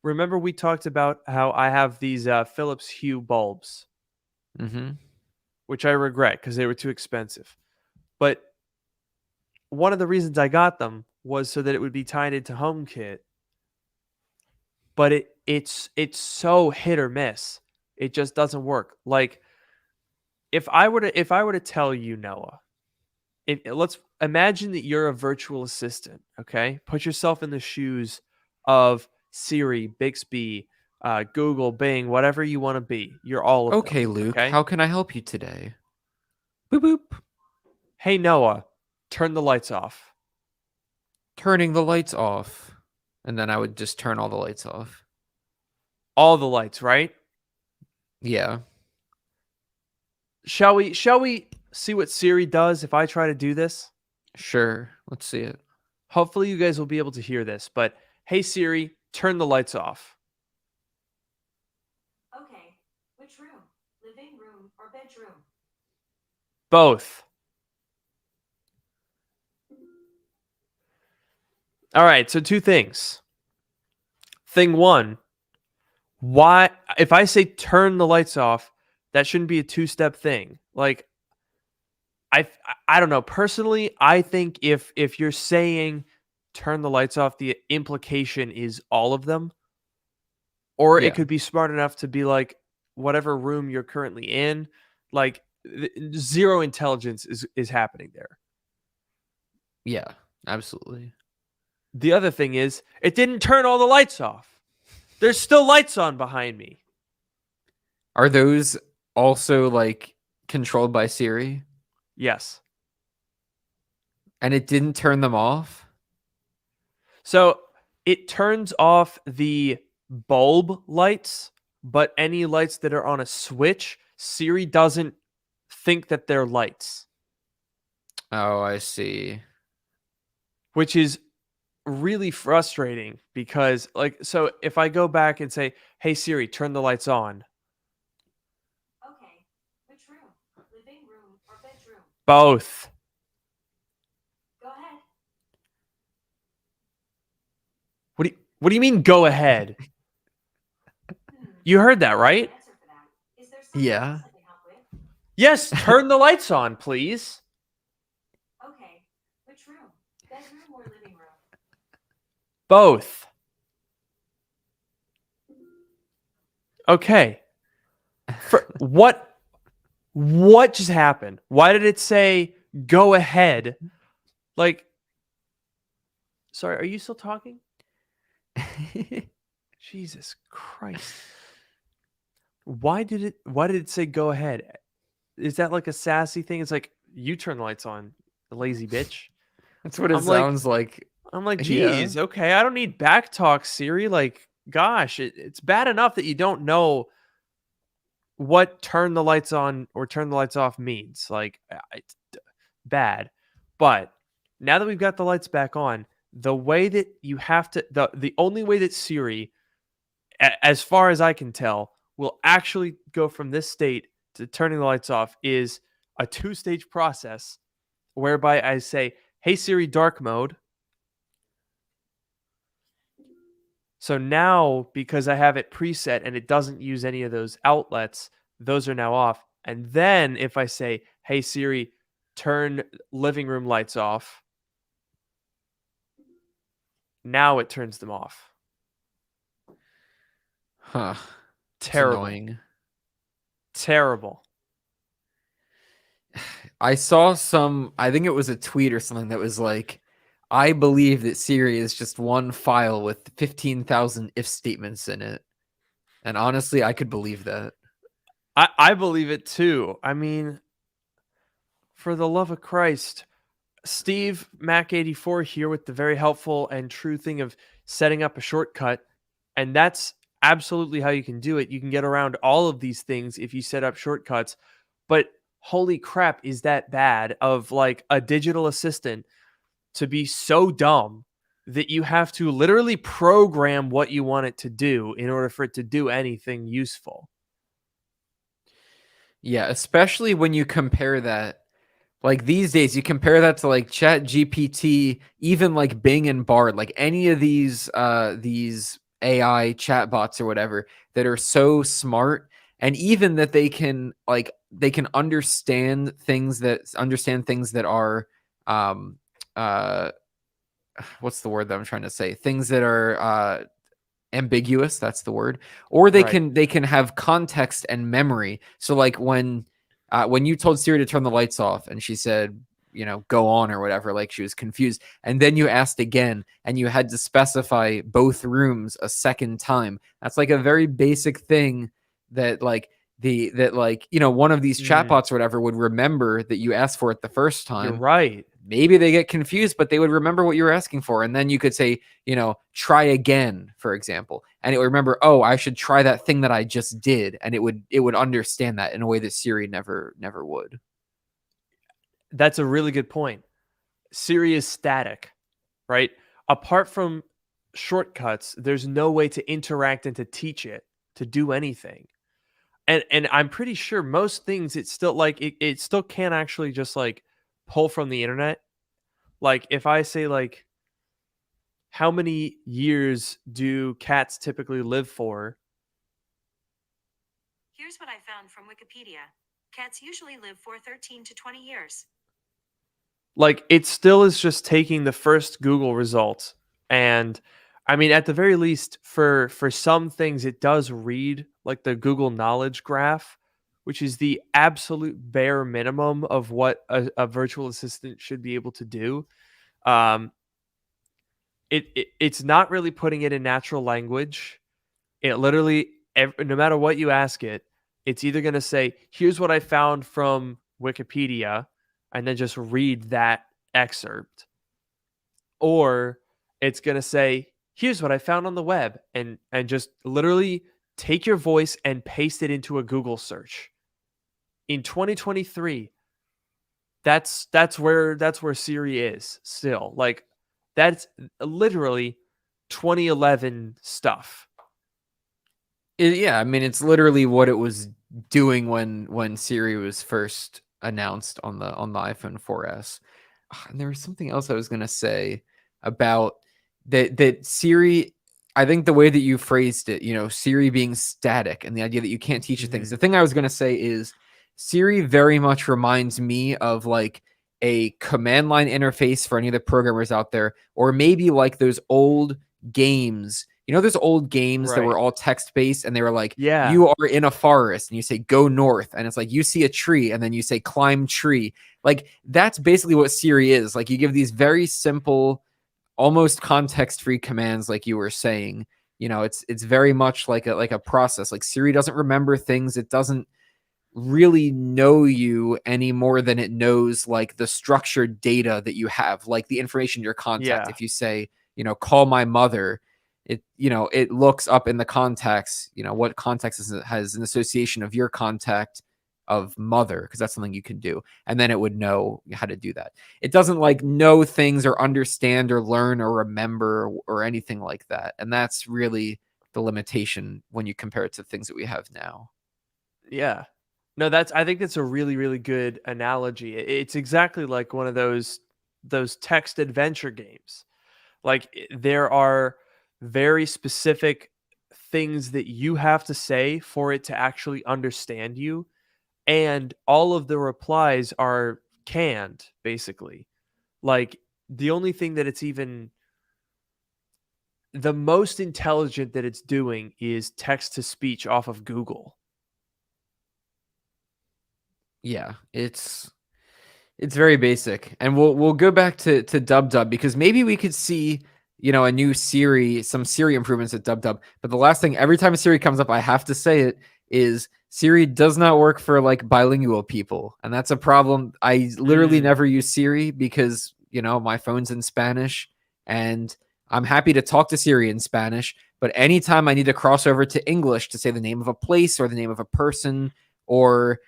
Remember we talked about how I have these Philips Hue bulbs, which I regret because they were too expensive. But one of the reasons I got them was so that it would be tied into HomeKit. But it's so hit or miss. It just doesn't work. Like if I were to tell you, Noah, let's imagine that you're a virtual assistant, okay? Put yourself in the shoes of Siri, Bixby, Google, Bing, whatever you want to be. You're all of Okay, them, Luke, okay? how can I help you today? Boop boop. Hey, Noah, turn the lights off. Turning the lights off. And then I would just turn all the lights off. All the lights, right? Yeah. Shall we see what Siri does if I try to do this? Sure. Let's see it. Hopefully you guys will be able to hear this, but hey Siri, turn the lights off. Okay. Which room? Living room or bedroom? Both. All right, so two things. Thing one, why if I say turn the lights off, that shouldn't be a two-step thing. Like I don't know. Personally, I think if you're saying turn the lights off, the implication is all of them. Or Yeah. it could be smart enough to be like whatever room you're currently in, like zero intelligence is happening there. Yeah, absolutely. The other thing is it didn't turn all the lights off. There's still lights on behind me. Are those also like controlled by Siri? Yes. And it didn't turn them off? So it turns off the bulb lights, but any lights that are on a switch, Siri doesn't think that they're lights. Oh, I see. Which is really frustrating because so if I go back and say, hey Siri, turn the lights on. Okay. Which room? Living room or bedroom? Both. Go ahead. What do you mean go ahead? You heard that, right? Answer for that. Is there something Yeah. else I can help with? Yes, turn the lights on, please. Okay. Which room? Bedroom or living room? Both. Okay. What just happened? Why did it say go ahead? Like, sorry, are you still talking? Jesus Christ. Why did it say go ahead? Is that like a sassy thing? It's like, you turn the lights on, lazy bitch. That's what it I'm like- sounds like. I'm like, Yeah. geez, okay, I don't need back talk, Siri. Like, gosh, it's bad enough that you don't know what turn the lights on or turn the lights off means. Like, it's bad. But now that we've got the lights back on, the way that you have to, the only way that Siri, as far as I can tell, will actually go from this state to turning the lights off is a two-stage process whereby I say, hey Siri, dark mode. So now, because I have it preset and it doesn't use any of those outlets, those are now off. And then if I say, hey Siri, turn living room lights off, now it turns them off. Huh. It's Terrible. annoying. Terrible. I saw I think it was a tweet or something that was like, I believe that Siri is just one file with 15,000 if statements in it. And honestly, I could believe that. I believe it too. I mean, for the love of Christ, Steve Mac84 here with the very helpful and true thing of setting up a shortcut. And that's absolutely how you can do it. You can get around all of these things if you set up shortcuts. But holy crap, is that bad of like a digital assistant to be so dumb that you have to literally program what you want it to do in order for it to do anything useful. Yeah, especially when you compare that, like these days, you compare that to like Chat GPT, even like Bing and Bard, like any of these AI chatbots or whatever that are so smart, and even that they can understand things that are um uh what's the word that I'm trying to say? Things that are ambiguous, that's the word. Or Right. they can have context and memory. So like when you told Siri to turn the lights off and she said, you know, go on or whatever, like she was confused, and then you asked again and you had to specify both rooms a second time. That's like a very basic thing that you know, one of these chatbots or whatever would remember that you asked for it the first You're time. right. Maybe they get confused, but they would remember what you were asking for. And then you could say, you know, try again, for example. And it would remember, oh, I should try that thing that I just did. And it would understand that in a way that Siri never would. That's a really good point. Siri is static, right? Apart from shortcuts, there's no way to interact and to teach it to do anything. And I'm pretty sure most things it's still like it still can't actually just like pull from the internet. Like if I say like how many years do cats typically live for? Here's what I found from Wikipedia. Cats usually live for 13 to 20 years. Like it still is just taking the first Google result. And I mean at the very least for some things it does read like the Google knowledge graph, which is the absolute bare minimum of what a virtual assistant should be able to do. Um it's not really putting it in natural language. It literally no matter what you ask it, it's either going to say, "Here's what I found from Wikipedia," and then just read that excerpt, or it's going to say, "Here's what I found on the web," and just literally take your voice and paste it into a Google search. In 2023, that's where Siri is still. Like that's literally 2011 stuff. Yeah, I mean, it's literally what it was doing when Siri was first announced on the iPhone 4S. And there was something else I was gonna say about that Siri. I think the way that you phrased it, you know, Siri being static and the idea that you can't teach it things. The thing I was gonna say is Siri very much reminds me of like a command line interface for any of the programmers out there, or maybe like those old games. You know, those old games that Right. were all text based and they were like, Yeah. you are in a forest and you say go north. And it's like you see a tree and then you say climb tree. Like that's basically what Siri is. Like you give these very simple, almost context-free commands, like you were saying. You know, it's very much like a process. Like Siri doesn't remember things. It doesn't really know you any more than it knows like the structured data that you have, like the information in your contact. Yeah. If you say, you know, call my mother, it, you know, it looks up in the contacts, you know, what context has an association of your contact of mother, because that's something you can do, and then it would know how to do that. It doesn't like know things or understand or learn or remember or anything like that, and that's really the limitation when you compare it to things that we have now. Yeah. No, I think that's a really, really good analogy. It's exactly like one of those text adventure games. Like there are very specific things that you have to say for it to actually understand you, and all of the replies are canned basically. Like the only thing that it's even the most intelligent that it's doing is text to speech off of Google. Yeah, it's very basic, and we'll go back to Dub because maybe we could see, you know, a new Siri, some Siri improvements at Dub. But the last thing, every time a Siri comes up, I have to say it, is Siri does not work for like bilingual people, and that's a problem. I literally never use Siri because, you know, my phone's in Spanish, and I'm happy to talk to Siri in Spanish. But anytime I need to cross over to English to say the name of a place or the name of a person or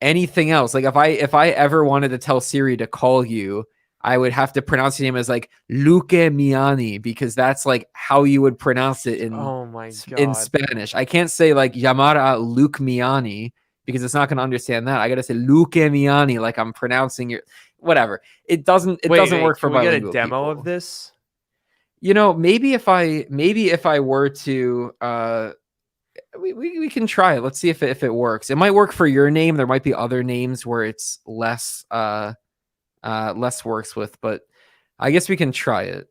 anything else, like if I ever wanted to tell Siri to call you, I would have to pronounce your name as like Luque Miani, because that's like how you would pronounce it Oh my in god. Spanish. I can't say like llamar a Luke Miani because it's not going to understand that. I got to say Luke Miani like I'm pronouncing your whatever. It doesn't work for can we get a bilingual demo of people. this? You know, maybe if I were to we can try it. Let's see if it works. It might work for your name. There might be other names where it's less works with, but I guess we can try it.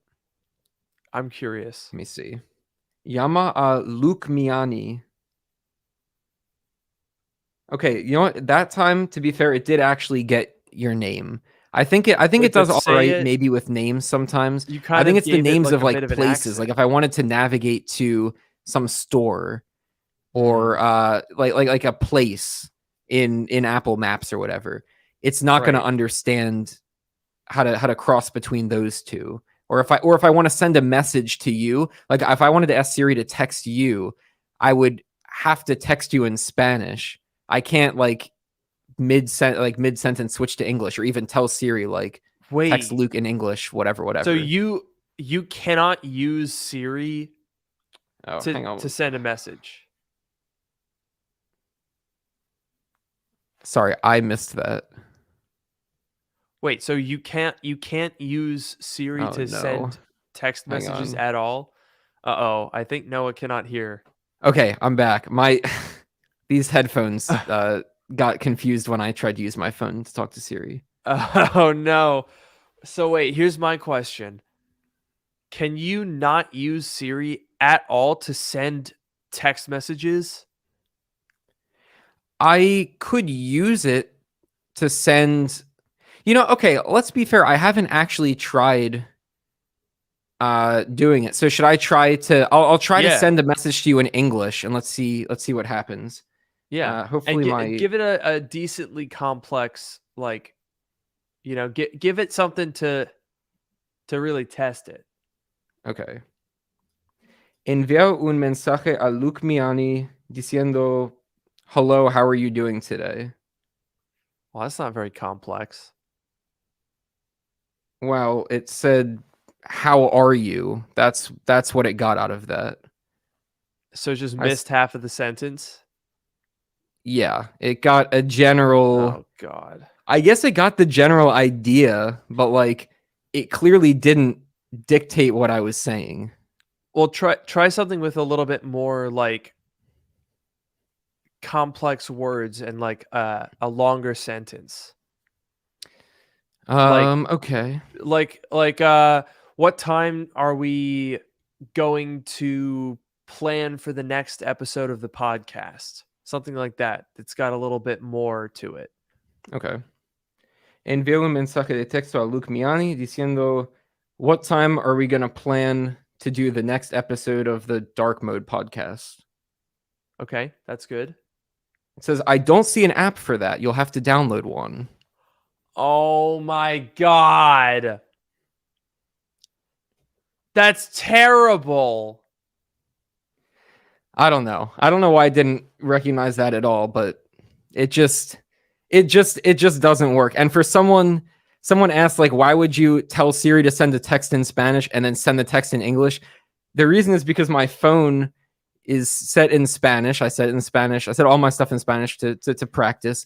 I'm curious. Let me see. Yama Luke Miani. Okay, you know what? That time, to be fair, it did actually get your name. I think it Wait, does but all say right, it- maybe with names sometimes. You I kind think of it's the gave it, names like, of a like bit of an places. Like accent. if I wanted to navigate to some store or like a place in Apple Maps or whatever, it's not going to Right. understand how to cross between those two. Or if I want to send a message to you, like if I wanted to ask Siri to text you, I would have to text you in Spanish. I can't like mid sentence switch to English, or even tell Siri like text Wait. Luke in English, whatever. So you cannot use Siri hang on. to send a message. Sorry, I missed that. Wait, so you can't use Siri Oh, to no. send text Hang messages on. at all? Uh-oh, I think Noah cannot hear. Okay, I'm back. These headphones got confused when I tried to use my phone to talk to Siri. Oh no. So wait, here's my question. Can you not use Siri at all to send text messages? I could use it to send. Okay, let's be fair. I haven't actually tried doing it. So should I try to? I'll try to Yeah. send a message to you in English, and let's see what happens. Yeah. Hopefully And give it a decently complex, like, give it something to really test it. Okay. Enviar un mensaje a Luke Miani diciendo, "Hello, how are you doing today?" Well, that's not very complex. Well, it said, "How are you?" That's what it got out of that. So it just I s- missed half of the sentence. Yeah, it got a general. Oh God. I guess it got the general idea, but like it clearly didn't dictate what I was saying. Well, try something with a little bit more like complex words and like a longer sentence. Okay. Like what time are we going to plan for the next episode of the podcast? Something like that. It's got a little bit more to it. Okay. Envió un mensaje de texto a Luke Miani diciendo, what time are we going to plan to do the next episode of the Drk Mode Podcast? Okay, that's good. It says, I don't see an app for that. You'll have to download one. Oh my God. That's terrible. I don't know. I don't know why I didn't recognize that at all, but it just doesn't work. And for someone asked, like, why would you tell Siri to send a text in Spanish and then send the text in English? The reason is because my phone is set in Spanish. I set it in Spanish. I set all my stuff in Spanish to practice,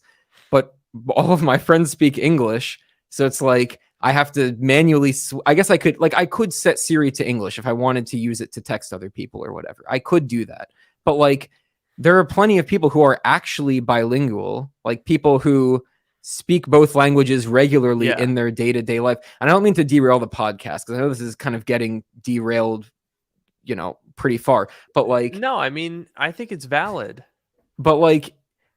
but all of my friends speak English. So it's like I have to manually. I guess I could set Siri to English if I wanted to use it to text other people or whatever. I could do that, but like there are plenty of people who are actually bilingual, like people who speak both languages regularly Yeah. in their day-to-day life. And I don't mean to derail the podcast because I know this is kind of getting derailed, pretty far. But like, No, I mean, I think it's valid. but like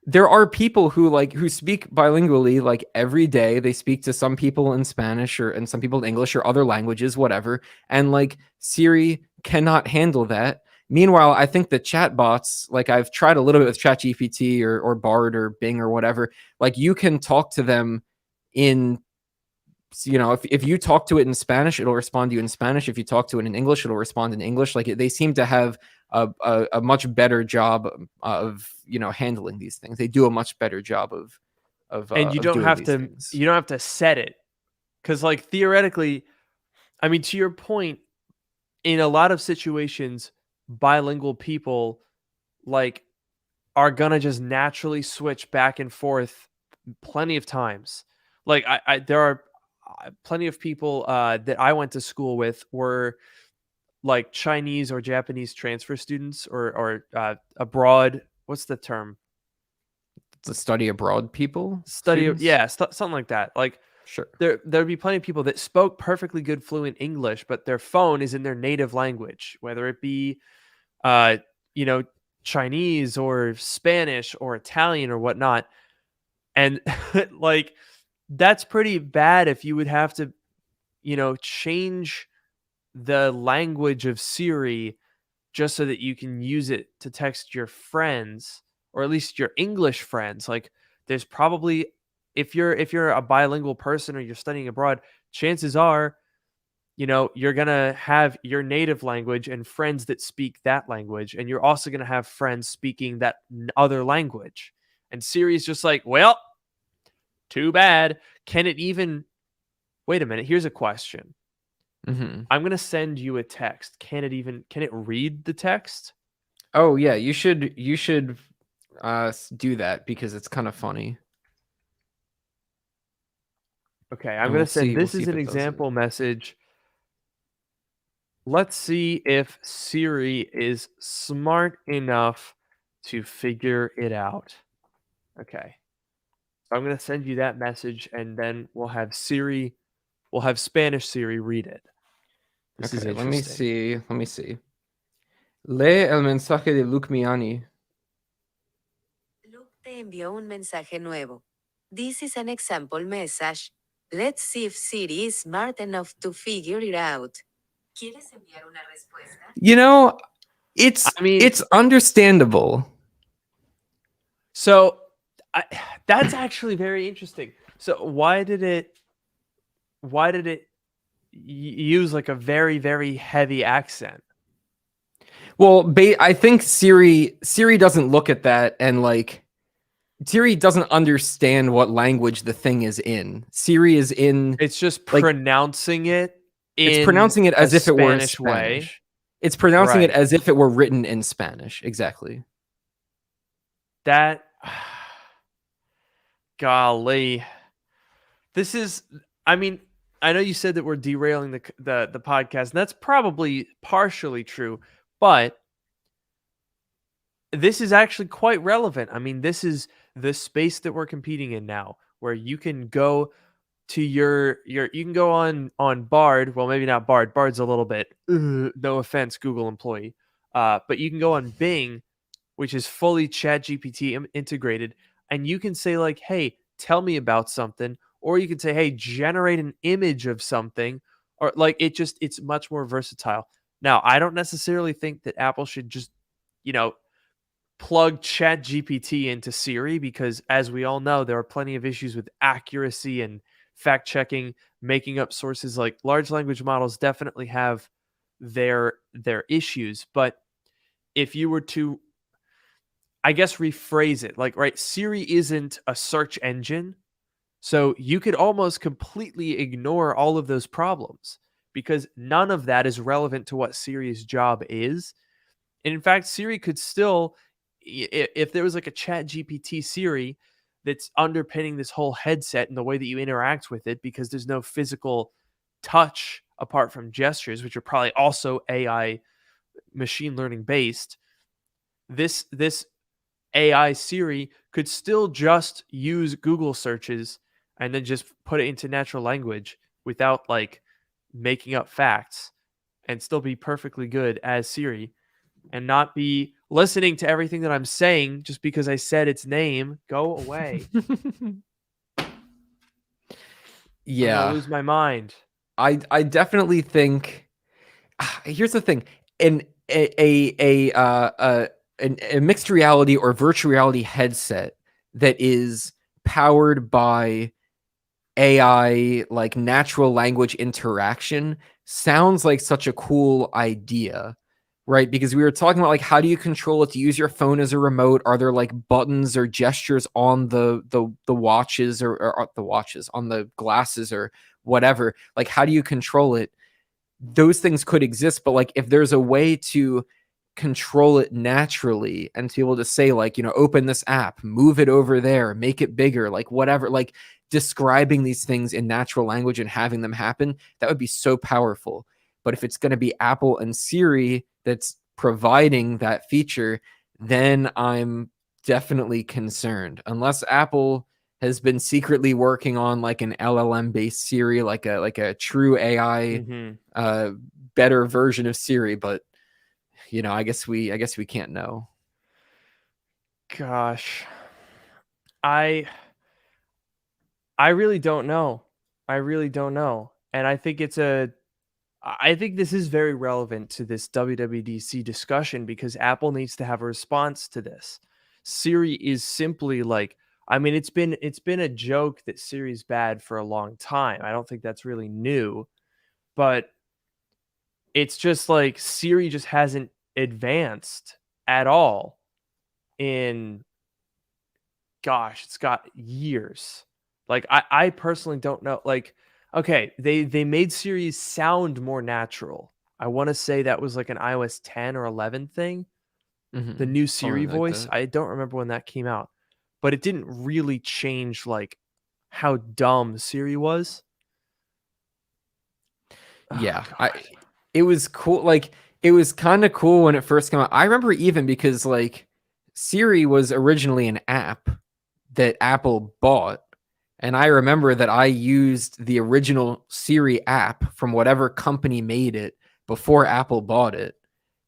there are people who speak bilingually, like every day. They speak to some people in Spanish and some people in English or other languages, whatever. And like Siri cannot handle that. Meanwhile, I think the chatbots, like I've tried a little bit with ChatGPT or Bard or Bing or whatever, like you can talk to them in, if you talk to it in Spanish, it'll respond to you in Spanish. If you talk to it in English, it'll respond in English. Like they seem to have a much better job of handling these things. They do a much better job of And you of don't doing have these to things. you don't have to set it. Cuz like theoretically, I mean, to your point, in a lot of situations bilingual people like are gonna just naturally switch back and forth plenty of times. Like there are plenty of people that I went to school with were like Chinese or Japanese transfer students or abroad. What's the term? The study abroad people? Study, Students? yeah, something like that. Like Sure. there'd be plenty of people that spoke perfectly good fluent English, but their phone is in their native language, whether it be uh, you know, Chinese or Spanish or Italian or whatnot. And like that's pretty bad if you would have to, change the language of Siri just so that you can use it to text your friends or at least your English friends. Like there's probably if you're a bilingual person or you're studying abroad, chances are, you're going to have your native language and friends that speak that language, and you're also going to have friends speaking that other language. And Siri's just like, well, too bad. Can it even wait a minute, here's a question. Mm-hmm. I'm going to send you a text. Can it read the text? Oh yeah, you should do that because it's kind of funny. Okay, I'm And going we'll to send see this if is an it does it. example message. Let's see if Siri is smart enough to figure it out. Okay. So I'm going to send you that message, and then we'll have Spanish Siri read it. This is Okay, interesting. let me see. Lee el mensaje de Luke Miani. Luke te envió un mensaje nuevo. This is an example message. Let's see if Siri is smart enough to figure it out. ¿Quieres enviar una respuesta? You know, it's understandable. So that's actually very interesting. So why did it use like a very, very heavy accent? Well, I think Siri doesn't look at that and like Siri doesn't understand what language the thing is in. Siri is in. It's just like, pronouncing it. It's pronouncing it as if it were Spanish Spanish. way. It's pronouncing it Right. as if it were written in Spanish. Exactly. That, golly, this is. I mean, I know you said that we're derailing the podcast, and that's probably partially true, but this is actually quite relevant. I mean, this is the space that we're competing in now, where you can go to you can go on Bard. Well, maybe not Bard. Bard's a little bit, no offense, Google employee. But you can go on Bing, which is fully ChatGPT integrated, and you can say like, hey, tell me about something. Or you can say, hey, generate an image of something. Or like it's much more versatile. Now, I don't necessarily think that Apple should just, plug ChatGPT into Siri, because as we all know, there are plenty of issues with accuracy and fact checking, making up sources. Like large language models definitely have their issues. But if you were to, I guess, rephrase it, like, right, Siri isn't a search engine. So you could almost completely ignore all of those problems because none of that is relevant to what Siri's job is. And in fact, Siri could still, if there was like a ChatGPT Siri that's underpinning this whole headset and the way that you interact with it, because there's no physical touch apart from gestures, which are probably also AI machine learning based, this AI Siri could still just use Google searches and then just put it into natural language without like making up facts and still be perfectly good as Siri and not be listening to everything that I'm saying just because I said its name. Go away. Yeah. I'm gonna lose my mind. I definitely think here's the thing. A mixed reality or virtual reality headset that is powered by AI, like natural language interaction, sounds like such a cool idea, right? Because we were talking about like, how do you control it to use your phone as a remote? Are there like buttons or gestures on the watches or the watches on the glasses or whatever? Like, how do you control it? Those things could exist, but like if there's a way to control it naturally and to be able to say, like, you know, open this app, move it over there, make it bigger, like whatever, like describing these things in natural language and having them happen, that would be so powerful. But if it's going to be Apple and Siri that's providing that feature, then I'm definitely concerned. Unless Apple has been secretly working on like an LLM based Siri, like a true AI better version of Siri, but you know, I guess we can't know. Gosh, I really don't know. I really don't know. And I think I think this is very relevant to this WWDC discussion because Apple needs to have a response to this. Siri is simply like, I mean, it's been a joke that Siri's bad for a long time. I don't think that's really new, but it's just like Siri just hasn't advanced at all in, gosh, it's got years. Like I personally don't know. Like, okay, they made Siri sound more natural. I want to say that was like an iOS 10 or 11 thing. The new Siri Something like voice. that. I don't remember when that came out, but it didn't really change like how dumb Siri was. Yeah, God. it was cool. Like, it was kind of cool when it first came out. I remember even because like Siri was originally an app that Apple bought. And I remember that I used the original Siri app from whatever company made it before Apple bought it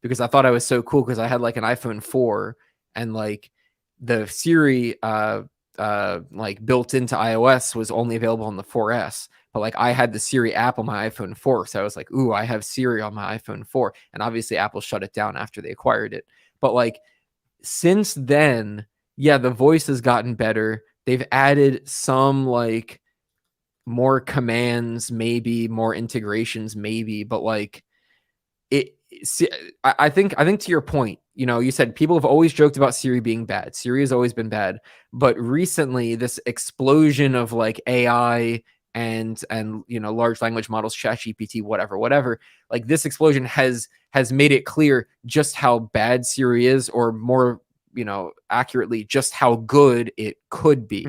because I thought I was so cool because I had like an iPhone 4 and like the Siri like built into iOS was only available on the 4S. But like I had the Siri app on my iPhone 4. So I was like, ooh, I have Siri on my iPhone 4. And obviously Apple shut it down after they acquired it. But like since then, yeah, the voice has gotten better. They've added some like more commands, maybe more integrations, maybe, but like I think to your point, you know, you said people have always joked about Siri being bad. Siri has always been bad, but recently this explosion of like AI and you know, large language models, ChatGPT, whatever, like this explosion has made it clear just how bad Siri is, or more, you know, accurately, just how good it could be,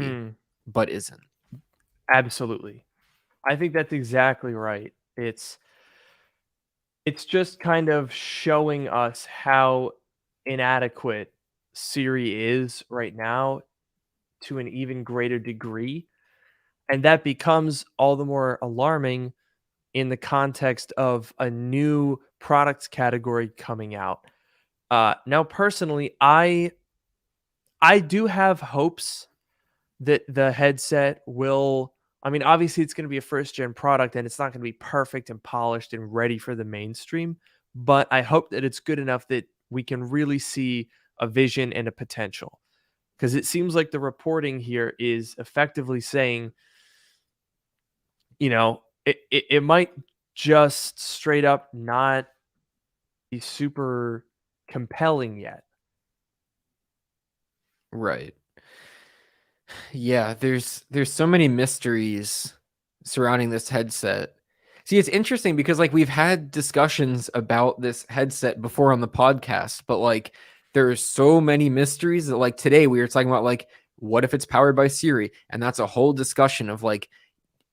but isn't. Absolutely. I think that's exactly right. It's just kind of showing us how inadequate Siri is right now to an even greater degree. And that becomes all the more alarming in the context of a new products category coming out. Now, personally, I do have hopes that the headset will. I mean, obviously, it's going to be a first gen product and it's not going to be perfect and polished and ready for the mainstream. But I hope that it's good enough that we can really see a vision and a potential. Because it seems like the reporting here is effectively saying, you know, it might just straight up not be super compelling yet. Right. Yeah, there's so many mysteries surrounding this headset. See, it's interesting because like we've had discussions about this headset before on the podcast, but like there's so many mysteries that like today we were talking about like what if it's powered by Siri? And that's a whole discussion of like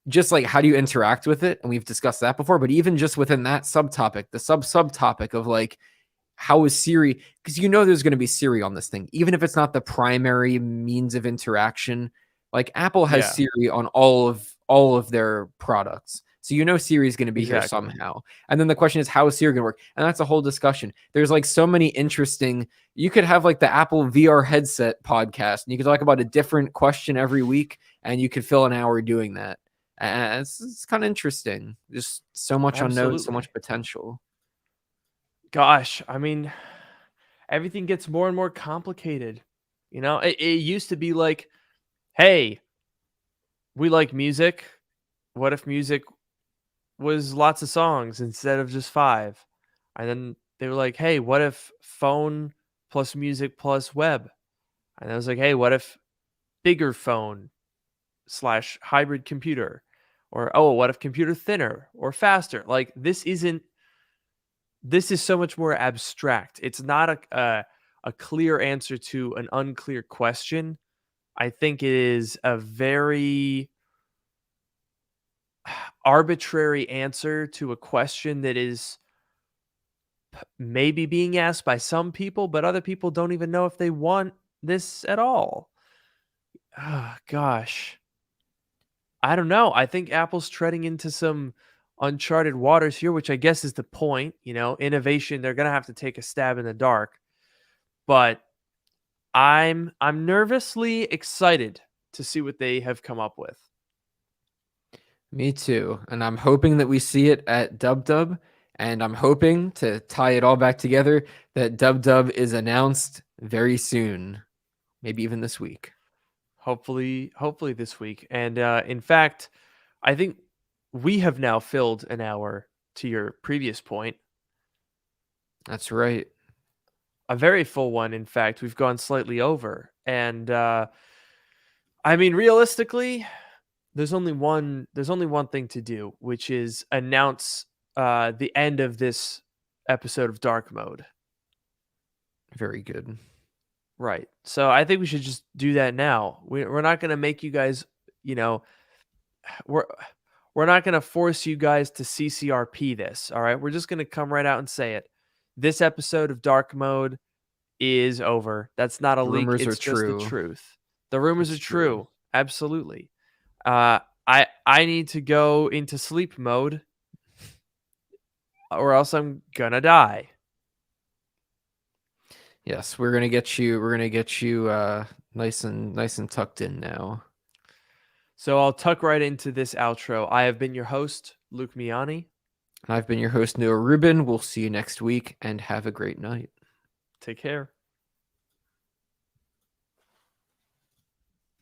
just like how do you interact with it? And we've discussed that before, but even just within that subtopic, the subtopic of like how is Siri, because you know there's going to be Siri on this thing, even if it's not the primary means of interaction. Like Apple has Yeah. Siri on all of their products. So you know Siri is going to be here Exactly. somehow. And then the question is, how is Siri going to work? And that's a whole discussion. There's like so many interesting, you could have like the Apple VR headset podcast and you could talk about a different question every week and you could fill an hour doing that. And it's kind of interesting. Just so much unknown, so Absolutely. much potential. Gosh, I mean, everything gets more and more complicated. You know, it used to be like, hey, we like music. What if music was lots of songs instead of just 5? And then they were like, hey, what if phone plus music plus web? And I was like, hey, what if bigger phone / hybrid computer? Or, oh, what if computer thinner or faster? Like, this isn't this is so much more abstract. It's not a clear answer to an unclear question. I think it is a very arbitrary answer to a question that is maybe being asked by some people, but other people don't even know if they want this at all. Oh, gosh. I don't know. I think Apple's treading into some uncharted waters here, which I guess is the point. Innovation, they're going to have to take a stab in the dark. But I'm nervously excited to see what they have come up with. Me too. And I'm hoping that we see it at DubDub. And I'm hoping, to tie it all back together, that DubDub is announced very soon. Maybe even this week. Hopefully this week. And in fact, I think we have now filled an hour, to your previous point. That's right. A very full one, in fact. We've gone slightly over. And I mean, realistically, there's only one thing to do, which is announce the end of this episode of Drk Mode. Very good. Right. So I think we should just do that now. We're not going to make you guys, we're not going to force you guys to CCRP this. All right. We're just going to come right out and say it. This episode of Drk Mode is over. That's not a The leak. rumors It's are just true. the truth. The rumors It's are true. true. Absolutely. I need to go into sleep mode, or else I'm gonna die. Yes, we're gonna get you nice and tucked in now. So I'll tuck right into this outro. I have been your host, Luke Miani. And I've been your host, Noah Rubin. We'll see you next week, and have a great night. Take care.